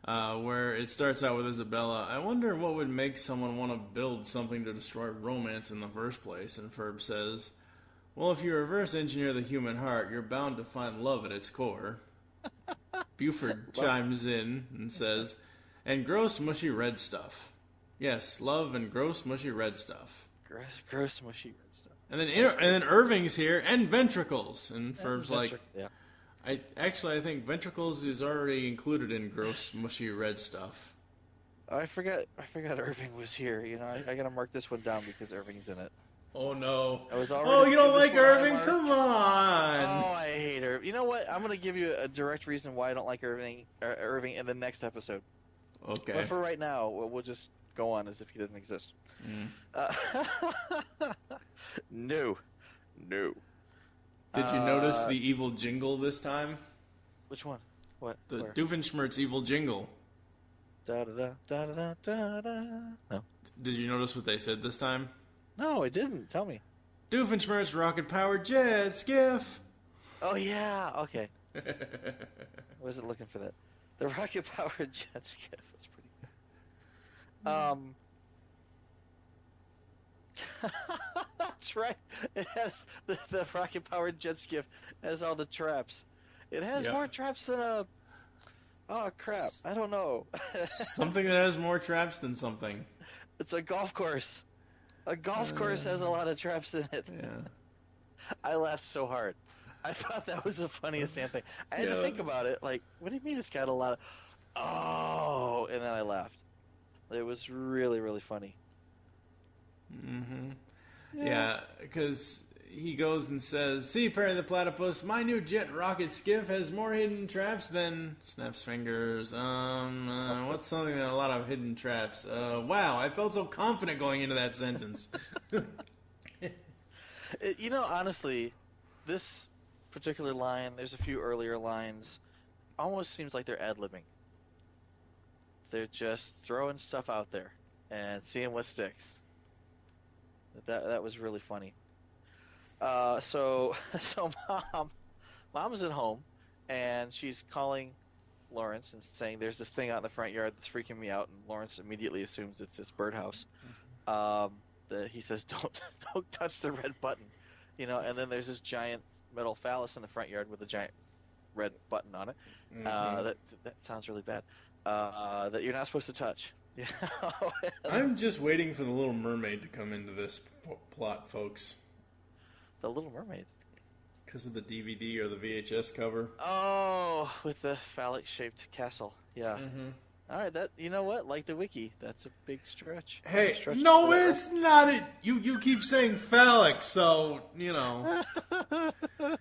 where it starts out with Isabella. I wonder what would make someone want to build something to destroy romance in the first place. And Ferb says, well, if you reverse engineer the human heart, you're bound to find love at its core. Buford chimes in and says, and gross, mushy red stuff. Yes, love and gross, mushy red stuff. Gross, mushy red stuff. And then Irving's here, and ventricles. And Ferb's like, yeah. I think ventricles is already included in gross, mushy red stuff. I forgot Irving was here. I gotta mark this one down because Irving's in it. Oh no! You don't like Irving? Come on! Oh, I hate Irving. You know what? I'm gonna give you a direct reason why I don't like Irving in the next episode. Okay. But for right now, we'll just go on as if he doesn't exist. No. Did you notice the evil jingle this time? Which one? What? The Where? Doofenshmirtz evil jingle. Da da da da da da. No. Did you notice what they said this time? No, I didn't. Tell me. Doofenshmirtz rocket-powered jet skiff. Oh yeah. Okay. I wasn't looking for that. The rocket-powered jet skiff. That's pretty good. That's right. It has the rocket-powered jet skiff has all the traps. It has more traps than a... Oh, crap. I don't know. Something that has more traps than something. It's a golf course. A golf course has a lot of traps in it. Yeah. I laughed so hard. I thought that was the funniest damn thing. I had to think about it. Like, what do you mean it's got a lot of... Oh! And then I laughed. It was really, really funny. Mm-hmm. Yeah, because he goes and says, see, Perry the Platypus, my new jet rocket skiff has more hidden traps than... Snaps fingers. What's something that a lot of hidden traps? Wow, I felt so confident going into that sentence. Honestly, this particular line, there's a few earlier lines, almost seems like they're ad-libbing. They're just throwing stuff out there and seeing what sticks. That was really funny. So Mom's at home, and she's calling Lawrence and saying there's this thing out in the front yard that's freaking me out, and Lawrence immediately assumes it's his birdhouse. He says, don't touch the red button, and then there's this giant metal phallus in the front yard with a giant red button on it. That sounds really bad. That you're not supposed to touch. I'm just waiting for the Little Mermaid to come into this plot, folks. The Little Mermaid? Because of the DVD or the VHS cover. Oh, with the phallic-shaped castle. Yeah. All right, that you know what? Like the wiki, that's a big stretch. Hey, Stretch no, for that, it's not. You keep saying phallic, so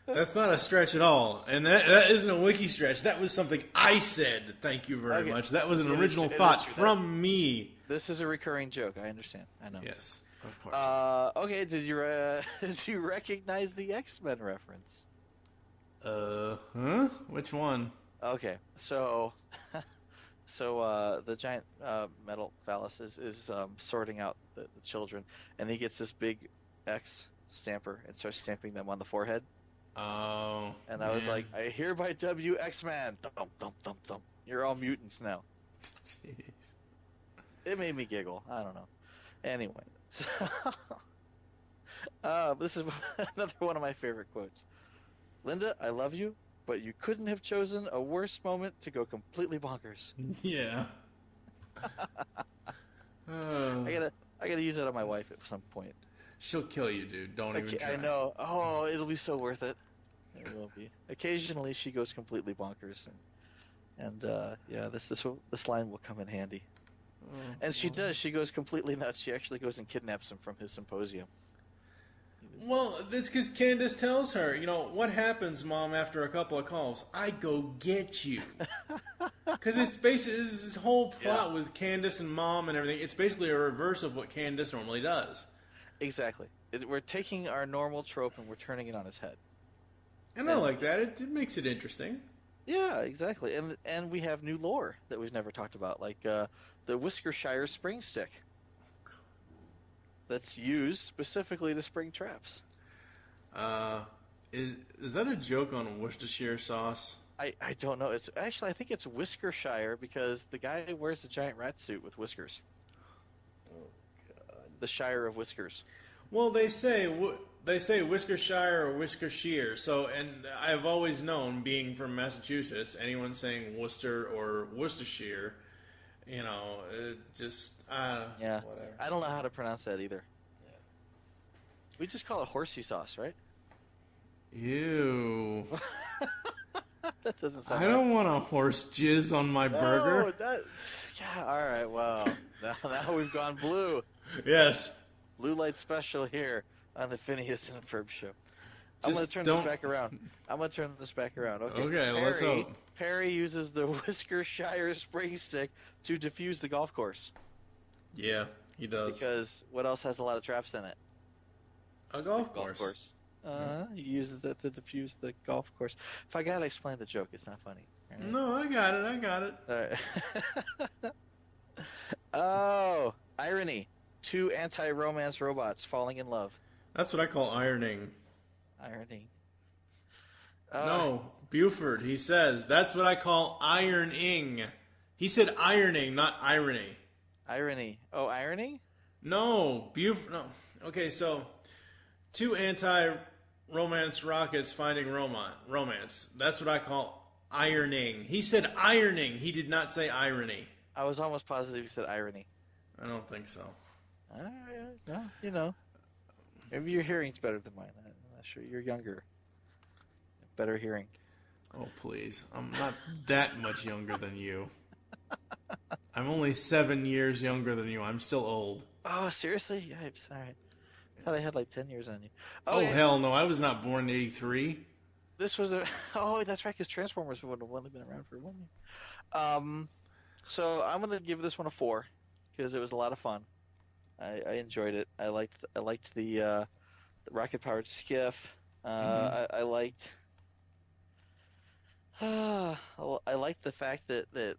that's not a stretch at all. And that isn't a wiki stretch. That was something I said. Thank you very much. That was an original thought from me. This is a recurring joke. I understand. I know. Yes, of course. Okay, did you recognize the X-Men reference? Which one? Okay, so the giant metal phallus is sorting out the children, and he gets this big X stamper and starts stamping them on the forehead. Oh. And I was like, I hereby W X-Man. Thump, thump, thump, thump. You're all mutants now. Jeez. It made me giggle. I don't know. Anyway, this is another one of my favorite quotes. Linda, I love you, but you couldn't have chosen a worse moment to go completely bonkers. Yeah. I gotta use that on my wife at some point. She'll kill you, dude. Don't even try. I know. Oh, it'll be so worth it. It will be. Occasionally, she goes completely bonkers, and this line will come in handy. And she does. She goes completely nuts. She actually goes and kidnaps him from his symposium. Well, that's because Candace tells her, what happens, Mom, after a couple of calls? I go get you. Because it's basically this whole plot with Candace and Mom and everything. It's basically a reverse of what Candace normally does. Exactly. We're taking our normal trope and we're turning it on its head. And I like that. It makes it interesting. Yeah, exactly. And we have new lore that we've never talked about, like the Whiskershire Springstick. That's used specifically to spring traps. Is that a joke on Worcestershire sauce? I don't know. It's actually, I think it's Whiskershire because the guy wears a giant rat suit with whiskers. Oh God! The Shire of Whiskers. Well, they say Whiskershire or Whiskershire. So, and I've always known, being from Massachusetts, anyone saying Worcester or Worcestershire. Whatever. I don't know how to pronounce that either. Yeah. We just call it horsey sauce, right? Ew. That doesn't sound I don't want a horse jizz on my burger. Yeah, alright, wow. Now we've gone blue. Yes. Blue light special here on the Phineas and Ferb show. I'm going to turn this back around. Okay, let's hope. Perry uses the Whiskershire Springstick to defuse the golf course. Yeah, he does. Because what else has a lot of traps in it? A golf course. He uses that to defuse the golf course. If I got to explain the joke, it's not funny. Right? No, I got it. All right. Oh, irony. 2 anti-romance robots falling in love. That's what I call ironing. Ironing. No, Buford, he says, that's what I call ironing. He said ironing, not irony. Irony. Oh, irony? No, Buford, no. Okay, so 2 anti-romance rockets finding romance. That's what I call ironing. He said ironing. He did not say irony. I was almost positive he said irony. I don't think so. No, maybe your hearing's better than mine. I'm not sure. You're younger. Better hearing. Oh, please. I'm not that much younger than you. I'm only 7 years younger than you. I'm still old. Oh, seriously? Yipes. All right. I thought I had like 10 years on you. Oh, hell no. I was not born in 83. This was a... Oh, that's right, because Transformers would have only been around for 1 year. So I'm going to give this one a 4, because it was a lot of fun. I enjoyed it. I liked the rocket-powered skiff. I liked the fact that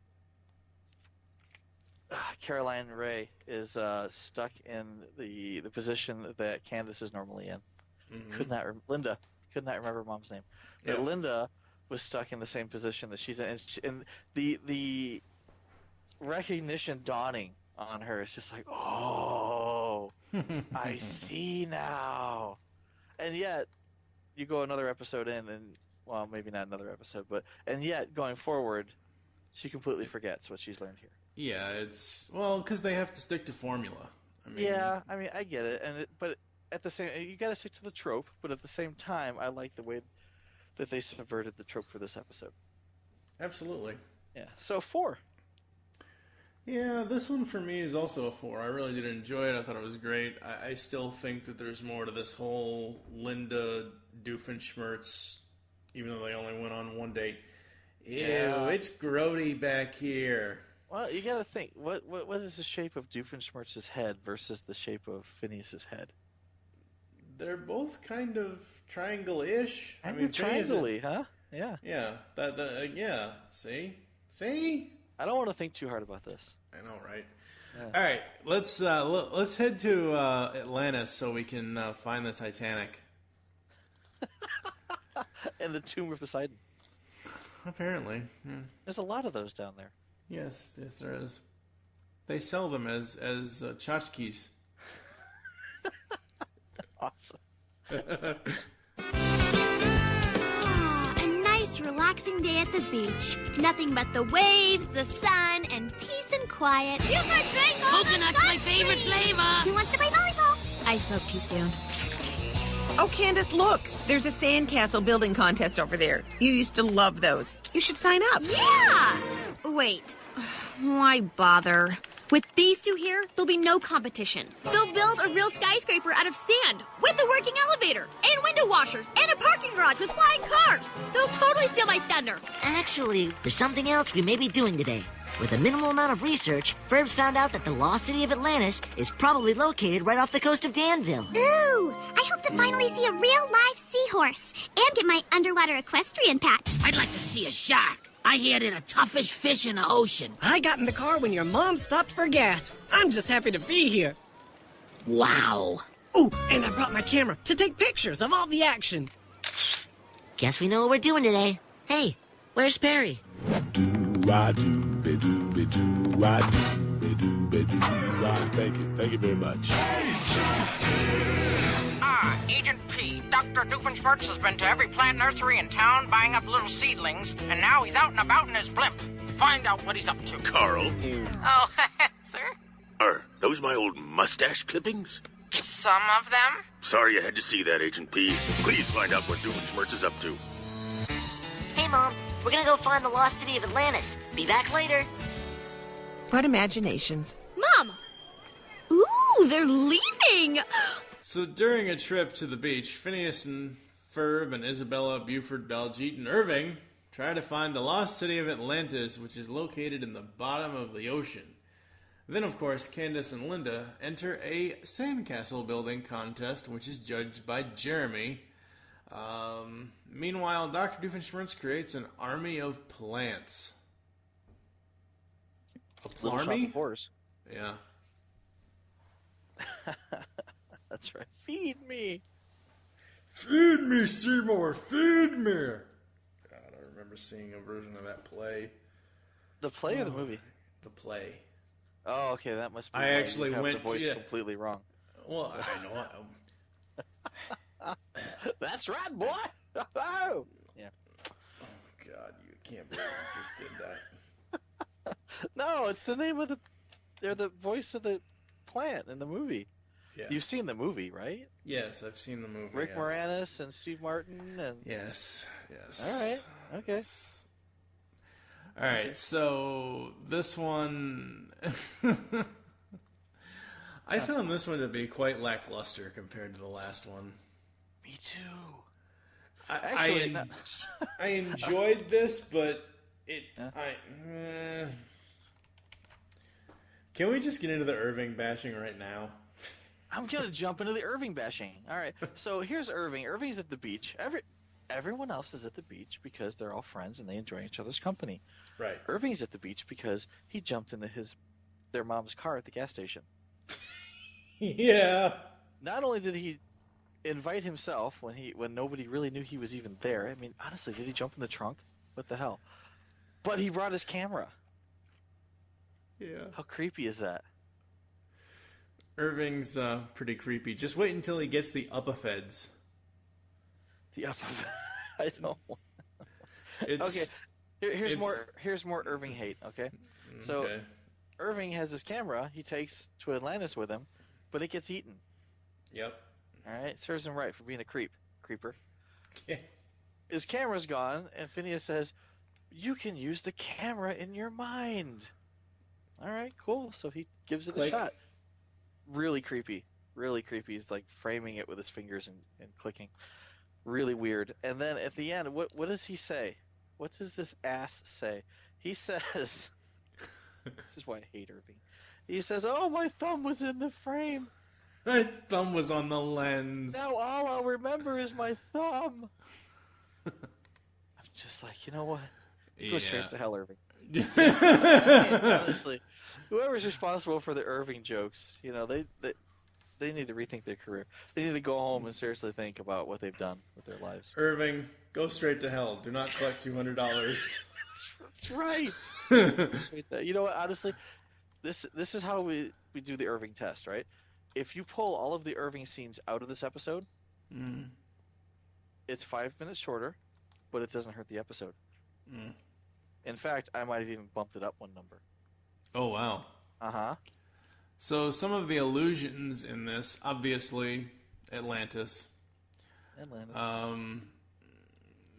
Caroline Ray is stuck in the position that Candace is normally in. Mm-hmm. Linda could not remember Mom's name. But Linda was stuck in the same position that she's in, and the recognition dawning on her is just like, oh, I see now. And yet, you go another episode in, and well, maybe not another episode, and yet going forward, she completely forgets what she's learned here. Yeah, it's because they have to stick to formula. I get it, but at the same, you got to stick to the trope. But at the same time, I like the way that they subverted the trope for this episode. Absolutely. Yeah. So 4. Yeah, this one for me is also a 4. I really did enjoy it. I thought it was great. I still think that there's more to this whole Linda Doofenshmirtz, even though they only went on one date. Ew, it's grody back here. Well, you gotta think. What is the shape of Doofenshmirtz's head versus the shape of Phineas's head? They're both kind of triangle-ish. Triangle-y, huh? Yeah. Yeah. Yeah. See? I don't want to think too hard about this. I know, right? Yeah. All right, let's head to Atlantis so we can find the Titanic and the Tomb of Poseidon. Apparently, yeah. There's a lot of those down there. Yes, there is. They sell them as tchotchkes. Awesome. A nice, relaxing day at the beach. Nothing but the waves, the sun, and peace and quiet. You can drink all Coconut's my favorite flavor. Who wants to play volleyball? I spoke too soon. Oh, Candace, look. There's a sandcastle building contest over there. You used to love those. You should sign up. Yeah! Wait. Why bother? With these two here, there'll be no competition. They'll build a real skyscraper out of sand with a working elevator and window washers and a parking garage with flying cars. They'll totally steal my thunder. Actually, there's something else we may be doing today. With a minimal amount of research, Ferb's found out that the lost city of Atlantis is probably located right off the coast of Danville. Ooh, I hope to finally see a real live seahorse and get my underwater equestrian patch. I'd like to see a shark. I hear they're the toughest fish in the ocean. I got in the car when your mom stopped for gas. I'm just happy to be here. Wow. Ooh, and I brought my camera to take pictures of all the action. Guess we know what we're doing today. Hey, where's Perry? Thank you very much. Agent P, Dr. Doofenshmirtz has been to every plant nursery in town buying up little seedlings, and now he's out and about in his blimp. Find out what he's up to. Carl? Oh, sir? Are those my old mustache clippings? Some of them? Sorry you had to see that, Agent P. Please find out what Doofenshmirtz is up to. Hey, Mom. We're gonna go find the lost city of Atlantis. Be back later. What imaginations. Mom! Ooh, they're leaving! So during a trip to the beach, Phineas and Ferb and Isabella, Buford, Baljeet, and Irving try to find the lost city of Atlantis, which is located in the bottom of the ocean. Then, of course, Candace and Linda enter a sandcastle building contest, which is judged by Jeremy. Meanwhile, Dr. Doofenshmirtz creates an army of plants. A plarmy? Horse. Yeah. That's right. Feed me. Feed me, Seymour. Feed me. God, I remember seeing a version of that play. The play or the movie? The play. Oh, okay. That must be. I actually you have went the voice to completely wrong. Well, I know. That's right, boy. Oh. Yeah. Oh God, you can't believe you just did that. No, it's the name of the. They're the voice of the plant in the movie. Yeah. You've seen the movie, right? Yes, I've seen the movie. Rick yes. Moranis and Steve Martin and. Yes. All right. Okay. Yes. All right. So this one, I found this one to be quite lackluster compared to the last one. Me too. I enjoyed this, but it. Can we just get into the Irving bashing right now? I'm gonna jump into the Irving bashing. All right. So here's Irving. Irving's at the beach. Everyone else is at the beach because they're all friends and they enjoy each other's company. Right. Irving's at the beach because he jumped into their mom's car at the gas station. Yeah. Not only did he invite himself when nobody really knew he was even there. I mean, honestly, did he jump in the trunk? What the hell? But he brought his camera. Yeah. How creepy is that? Irving's pretty creepy. Just wait until he gets the upper-feds. The upper I don't want. Okay. Here's more Irving hate, okay? So Irving has his camera he takes to Atlantis with him, but it gets eaten. Yep. All right, serves him right for being a creeper. Okay. His camera's gone, and Phineas says, "You can use the camera in your mind." All right, cool. So he gives it Click. a shot. Really creepy. Really creepy. He's like framing it with his fingers and clicking. Really weird. And then at the end, what does he say? What does this ass say? He says, this is why I hate Irving. He says, "Oh, my thumb was in the frame. My thumb was on the lens. Now all I'll remember is my thumb." I'm just like, you know what? Go straight to hell, Irving. Honestly, whoever's responsible for the Irving jokes, you know, they need to rethink their career. They need to go home and seriously think about what they've done with their lives. Irving, go straight to hell. Do not collect $200. That's right. You know what? Honestly, this is how we do the Irving test, right? If you pull all of the Irving scenes out of this episode, it's 5 minutes shorter, but it doesn't hurt the episode. In fact, I might have even bumped it up one number. Oh, wow. Uh-huh. So some of the allusions in this, obviously, Atlantis.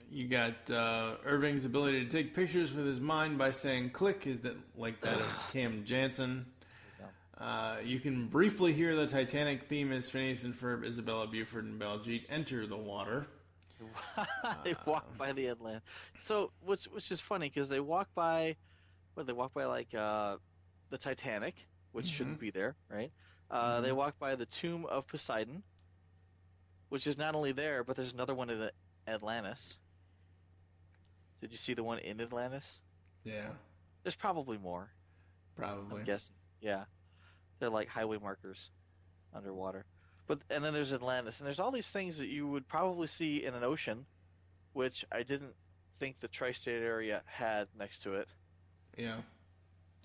You got Irving's ability to take pictures with his mind by saying click is that like that of Cam Jansen. You can briefly hear the Titanic theme as Phineas and Ferb, Isabella Buford, and Baljeet enter the water. They walk by the Atlantis. So, which is funny because they walk by, like the Titanic, which shouldn't be there, right? They walk by the tomb of Poseidon, which is not only there, but there's another one in Atlantis. Did you see the one in Atlantis? Yeah. There's probably more. Probably. I'm guessing. Yeah. They're like highway markers underwater. And then there's Atlantis, and there's all these things that you would probably see in an ocean, which I didn't think the tri-state area had next to it. Yeah.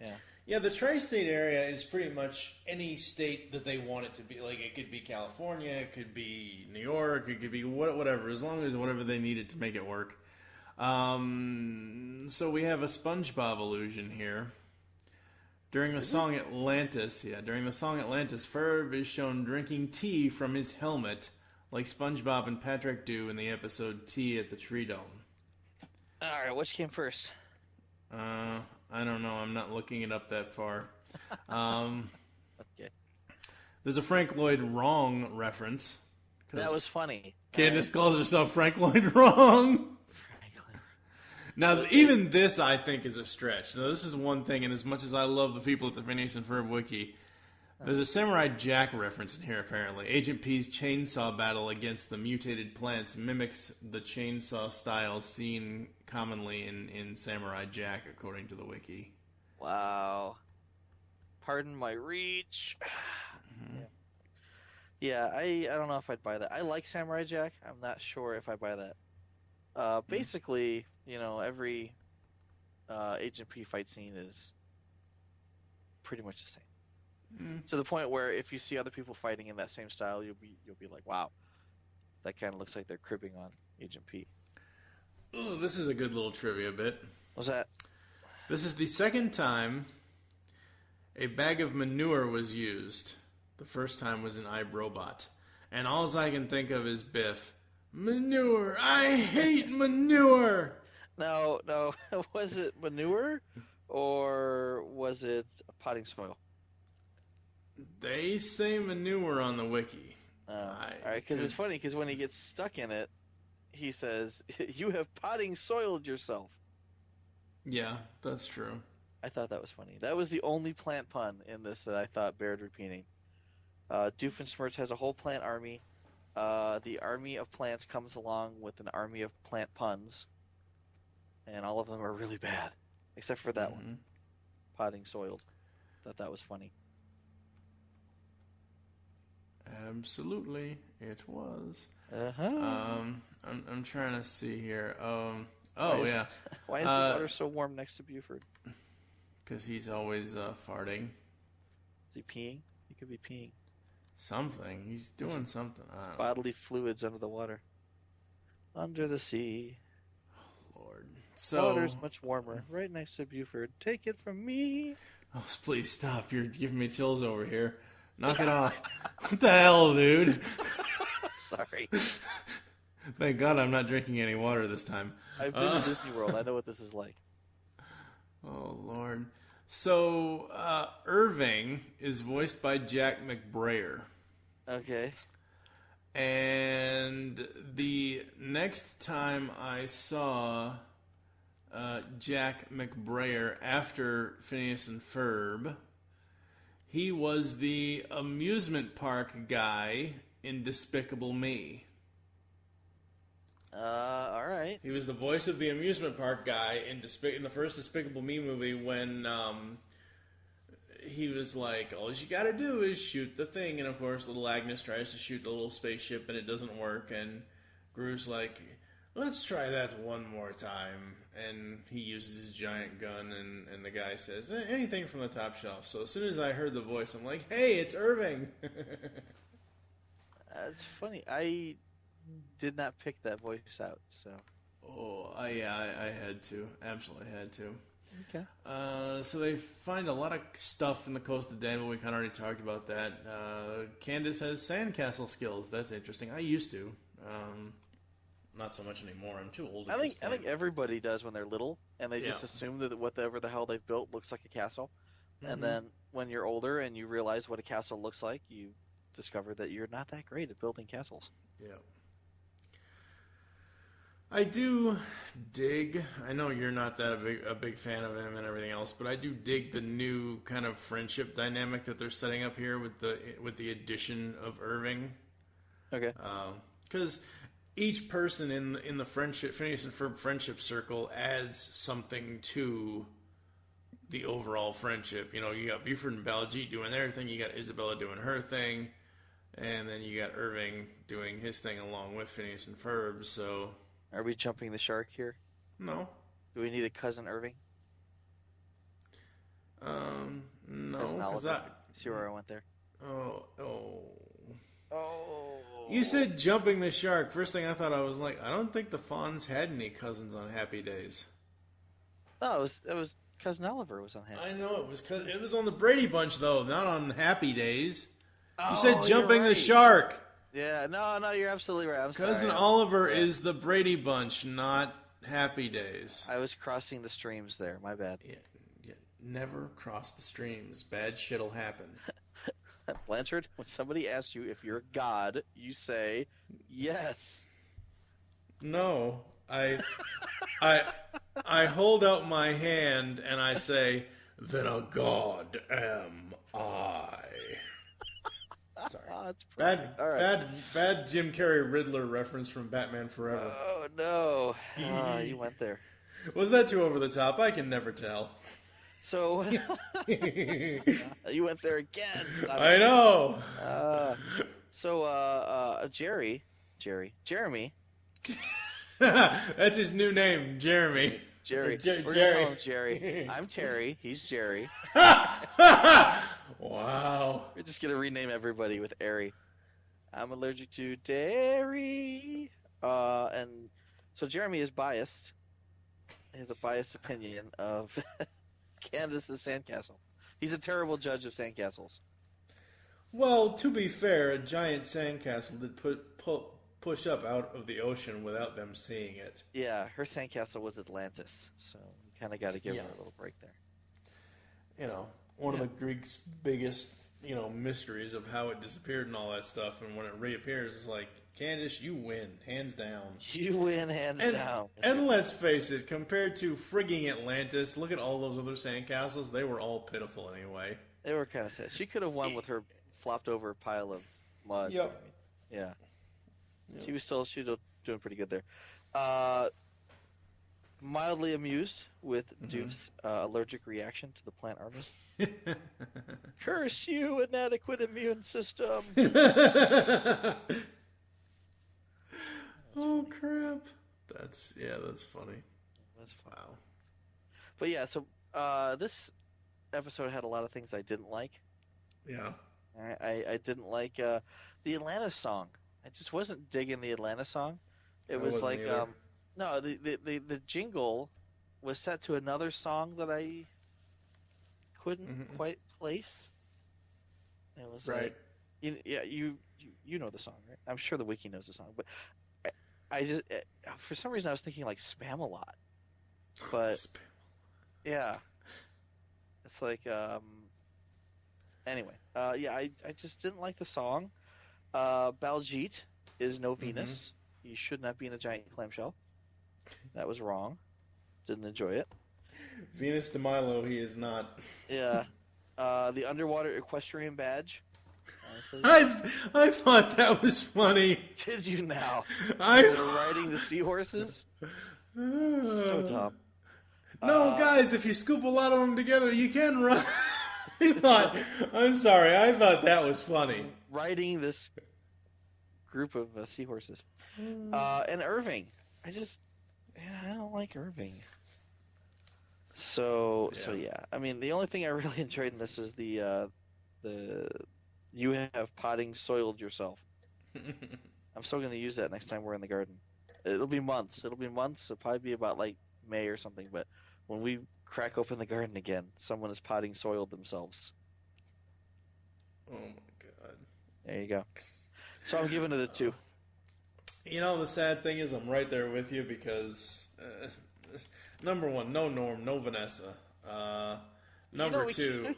Yeah. Yeah, the tri-state area is pretty much any state that they want it to be. Like, it could be California, it could be New York, it could be whatever, as long as whatever they needed to make it work. So we have a SpongeBob illusion here. During the song Atlantis, Ferb is shown drinking tea from his helmet, like SpongeBob and Patrick do in the episode Tea at the Tree Dome. All right, which came first? I don't know. I'm not looking it up that far. Okay. There's a Frank Lloyd Wrong reference. That was funny. Candace calls herself Frank Lloyd Wrong. Now, even this, I think, is a stretch. Now, this is one thing, and as much as I love the people at the Phineas and Ferb wiki, there's a Samurai Jack reference in here, apparently. Agent P's chainsaw battle against the mutated plants mimics the chainsaw style seen commonly in Samurai Jack, according to the wiki. Wow. Pardon my reach. Yeah, I don't know if I'd buy that. I like Samurai Jack. I'm not sure if I buy that. Basically, you know, every Agent P fight scene is pretty much the same. To the point where if you see other people fighting in that same style, you'll be like, wow, that kind of looks like they're cribbing on Agent P. Ooh, this is a good little trivia bit. What's that? This is the second time a bag of manure was used. The first time was in iRobot. And all I can think of is Biff. Manure! I hate manure! No, was it manure or was it potting soil? They say manure on the wiki. All right, because it's funny, because when he gets stuck in it, he says, "You have potting soiled yourself." Yeah, that's true. I thought that was funny. That was the only plant pun in this that I thought bared repeating. Doofenshmirtz has a whole plant army. The army of plants comes along with an army of plant puns, and all of them are really bad, except for that one, potting soiled. Thought that was funny. Absolutely, it was. I'm trying to see here. Yeah. Why is the water so warm next to Buford? Because he's always farting. Is he peeing? He could be peeing. Something. He's doing something. Bodily fluids under the water. Under the sea. Oh, Lord. So water's much warmer. Right next to Buford. Take it from me. Oh, please stop. You're giving me chills over here. Knock it off. What the hell, dude? Sorry. Thank God I'm not drinking any water this time. I've been to Disney World. I know what this is like. Oh, Lord. So, Irving is voiced by Jack McBrayer. Okay. And the next time I saw Jack McBrayer after Phineas and Ferb, he was the amusement park guy in Despicable Me. All right. He was the voice of the amusement park guy in the first Despicable Me movie when he was like, all you gotta do is shoot the thing. And of course, little Agnes tries to shoot the little spaceship and it doesn't work. And Gru's like, let's try that one more time. And he uses his giant gun and the guy says, anything from the top shelf. So as soon as I heard the voice, I'm like, hey, it's Irving. That's funny. I did not pick that voice out, so. Oh, yeah, I had to. Absolutely had to. Okay. So they find a lot of stuff in the coast of Danville. We kind of already talked about that. Candace has sandcastle skills. That's interesting. I used to. Not so much anymore. I'm too old. I think everybody does when they're little, and they just assume that whatever the hell they've built looks like a castle. Mm-hmm. And then when you're older and you realize what a castle looks like, you discover that you're not that great at building castles. Yeah. I do dig. I know you're not that a big fan of him and everything else, but I do dig the new kind of friendship dynamic that they're setting up here with the addition of Irving. Okay. Because each person in the friendship Phineas and Ferb friendship circle adds something to the overall friendship. You know, you got Buford and Baljeet doing their thing, you got Isabella doing her thing, and then you got Irving doing his thing along with Phineas and Ferb. So. Are we jumping the shark here? No. Do we need a cousin Irving? No. See where I went there? Oh. You said jumping the shark. First thing I thought, I was like, I don't think the Fonz had any cousins on Happy Days. No, it was Cousin Oliver was on Happy Days. I know, it was on the Brady Bunch, though, not on Happy Days. You said jumping the shark. Yeah, no, you're absolutely right. I'm sorry. Cousin Oliver is the Brady Bunch, not Happy Days. I was crossing the streams there. My bad. Yeah, never cross the streams. Bad shit'll happen. Blanchard, when somebody asks you if you're God, you say yes. No, I hold out my hand and I say, "Then a god am I." Sorry. That's bad Jim Carrey Riddler reference from Batman Forever. Oh no, you went there. Was that too over the top? I can never tell. So you went there again. I know. Jeremy. That's his new name, Jeremy. Jerry. Jerry. We're gonna call him Jerry. I'm Terry. He's Jerry. Wow. We're just gonna rename everybody with Airy. I'm allergic to dairy. And so Jeremy is biased. He has a biased opinion of Candace's sandcastle. He's a terrible judge of sandcastles. Well, to be fair, a giant sandcastle did push up out of the ocean without them seeing it. Yeah, her sandcastle was Atlantis, so you kind of got to give her a little break there. You know, one of the Greeks' biggest, mysteries of how it disappeared and all that stuff, and when it reappears, it's like, Candace, you win, hands down. You win, hands down. And let's face it, compared to frigging Atlantis, look at all those other sandcastles. They were all pitiful anyway. They were kind of sad. She could have won with her flopped over pile of mud. Yep. Yeah. Yep. She was doing pretty good there. Mildly amused with Doof's allergic reaction to the plant army. Curse you, inadequate immune system. Oh crap! That's funny. Wow. But yeah, so this episode had a lot of things I didn't like. Yeah. I didn't like the Atlantis song. I just wasn't digging the Atlantis song. It was like no, the jingle was set to another song that I couldn't quite place. It was right. You know the song, right? I'm sure the wiki knows the song, but I just for some reason I was thinking like Spam-A-Lot, but yeah, It's like, anyway. Yeah, I just didn't like the song. Baljeet is no Venus. He should not be in a giant clamshell. That was wrong. Didn't enjoy it. Venus de Milo, he is not. Yeah. The underwater equestrian badge. I thought that was funny. Did you now? They're riding the seahorses? So dumb. No, guys, if you scoop a lot of them together, you can run. I'm sorry, I thought that was funny. Riding this group of seahorses. And Irving. I don't like Irving. So yeah. I mean, the only thing I really enjoyed in this is the you have potting soiled yourself. I'm still going to use that next time we're in the garden. It'll be months. It'll probably be about like May or something. But when we crack open the garden again, someone is potting soiled themselves. Oh my god. There you go. So I'm giving it a 2. You know, the sad thing is I'm right there with you because, number one, no Norm, no Vanessa. Number two...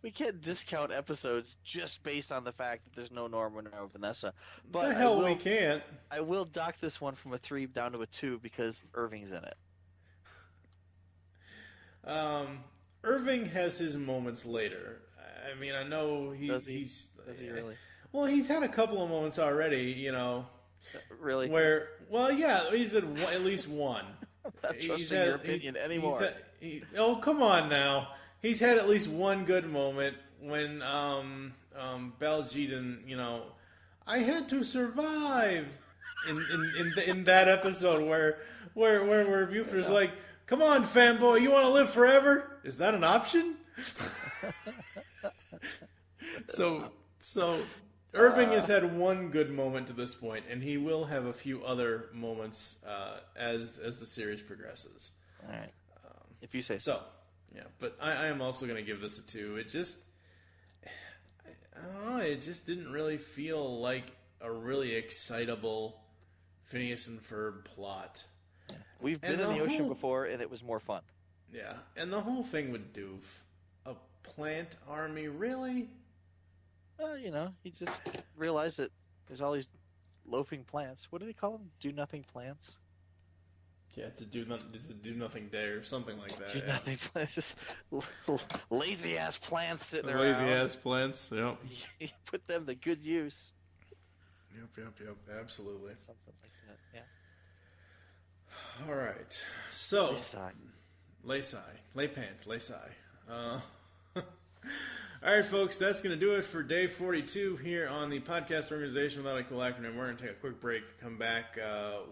We can't discount episodes just based on the fact that there's no Norm or no Vanessa. But the hell we can't. I will dock this one from a 3 down to a 2 because Irving's in it. Irving has his moments later. I mean, I know Does he really? Well, he's had a couple of moments already, you know. Really? Where, well, yeah, he's had at least one. I'm not trusting your opinion anymore. Oh, come on now. He's had at least one good moment when Baljeet and, you know, I had to survive in that episode where Buford's like, come on, fanboy, you want to live forever? Is that an option? So Irving has had one good moment to this point, and he will have a few other moments as the series progresses. All right, if you say so. Yeah, but I am also going to give this a 2. It just, I don't know, it just didn't really feel like a really excitable Phineas and Ferb plot. Yeah. We've been in the ocean before, and it was more fun. Yeah, and the whole thing with Doof, a plant army, really? You know, he just realized that there's all these loafing plants. What do they call them? Do-nothing plants? Yeah, it's a do nothing day or something like that. Do nothing plants, lazy ass plants sitting around. Lazy ass plants. Yep. You put them to good use. Yep. Absolutely. Something like that. Yeah. All right. So. Lay pants. All right, folks, that's going to do it for day 42 here on the podcast organization without a cool acronym. We're going to take a quick break, come back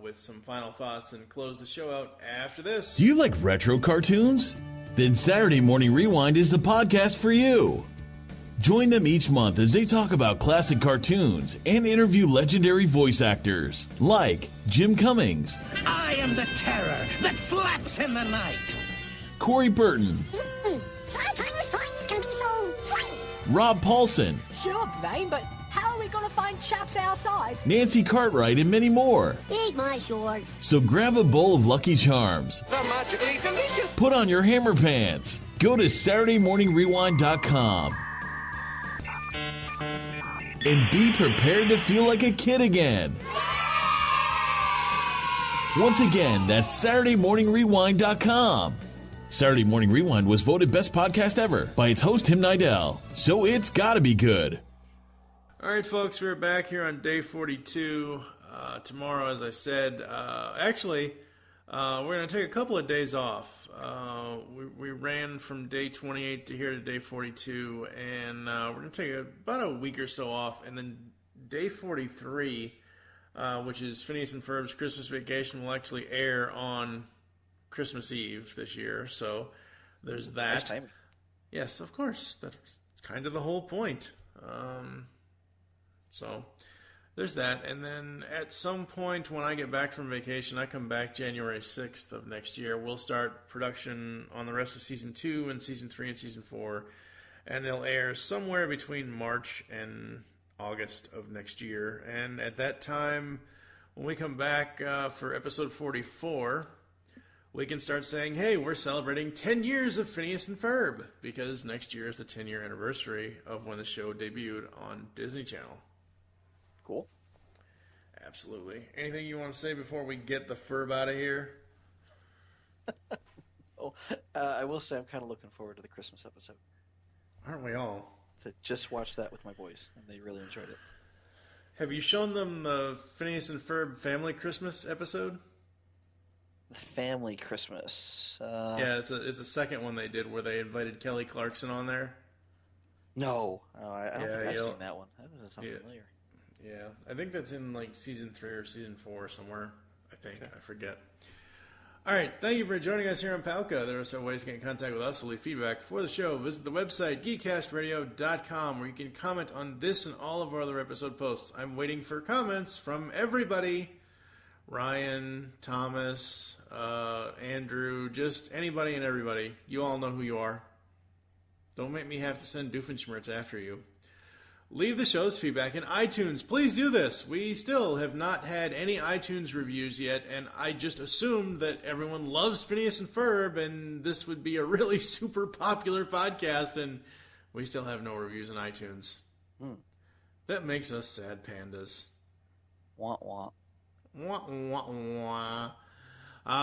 with some final thoughts, and close the show out after this. Do you like retro cartoons? Then Saturday Morning Rewind is the podcast for you. Join them each month as they talk about classic cartoons and interview legendary voice actors like Jim Cummings. I am the terror that flaps in the night. Corey Burton. Sometimes toys can be so flighty. Rob Paulson. Sure, Blaine, but how are we going to find chaps our size? Nancy Cartwright, and many more. Eat my shorts. So grab a bowl of Lucky Charms. They're magically delicious. Put on your hammer pants. Go to SaturdayMorningRewind.com. And be prepared to feel like a kid again. Once again, that's SaturdayMorningRewind.com. Saturday Morning Rewind was voted best podcast ever by its host, Tim Nidell. So it's gotta be good. All right, folks, we're back here on day 42. Tomorrow, as I said, we're going to take a couple of days off. We ran from day 28 to here to day 42, and we're going to take about a week or so off, and then day 43, which is Phineas and Ferb's Christmas Vacation, will actually air on Christmas Eve this year, so there's that. Nice timing. Yes, of course. That's kind of the whole point. So there's that. And then at some point when I get back from vacation, I come back January 6th of next year, we'll start production on the rest of Season 2 and Season 3 and Season 4, and they'll air somewhere between March and August of next year. And at that time, when we come back for episode 44... we can start saying, hey, we're celebrating 10 years of Phineas and Ferb, because next year is the 10-year anniversary of when the show debuted on Disney Channel. Cool. Absolutely. Anything you want to say before we get the Ferb out of here? I will say I'm kind of looking forward to the Christmas episode. Aren't we all? So just watched that with my boys, and they really enjoyed it. Have you shown them the Phineas and Ferb Family Christmas episode? The Family Christmas. Yeah, it's a second one they did where they invited Kelly Clarkson on there. No, I don't think I've seen that one. That doesn't sound familiar. Yeah, I think that's in like season 3 or season 4 somewhere. I think. I forget. All right, thank you for joining us here on Palca. There are several ways to get in contact with us to leave feedback for the show. Visit the website, geekcastradio.com, where you can comment on this and all of our other episode posts. I'm waiting for comments from everybody. Ryan, Thomas, Andrew, just anybody and everybody. You all know who you are. Don't make me have to send Doofenshmirtz after you. Leave the show's feedback in iTunes. Please do this. We still have not had any iTunes reviews yet, and I just assumed that everyone loves Phineas and Ferb, and this would be a really super popular podcast, and we still have no reviews in iTunes. That makes us sad pandas. Wah, wah. Wah, wah, wah.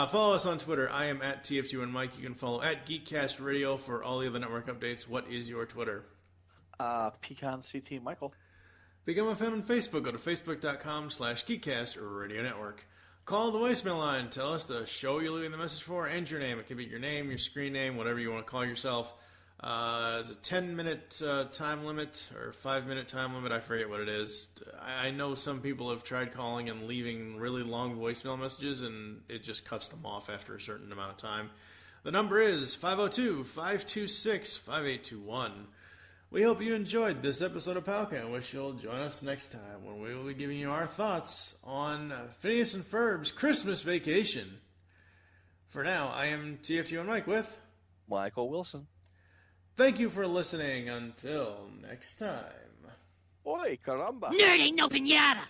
Follow us on Twitter. I am at TF2and Mike. You can follow at Geekcast Radio for all the other network updates. What is your Twitter? Pecan CT Michael. Become a fan on Facebook. Go to facebook.com/Geekcast Radio Network. Call the voicemail line. Tell us the show you're leaving the message for and your name. It can be your name, your screen name, whatever you want to call yourself. There's a 10-minute time limit or 5-minute time limit. I forget what it is. I know some people have tried calling and leaving really long voicemail messages, and it just cuts them off after a certain amount of time. The number is 502-526-5821. We hope you enjoyed this episode of Palca and wish you'll join us next time when we will be giving you our thoughts on Phineas and Ferb's Christmas Vacation. For now, I am TFU and Mike with Michael Wilson. Thank you for listening. Until next time. Oi, caramba. Nerd ain't no pinata.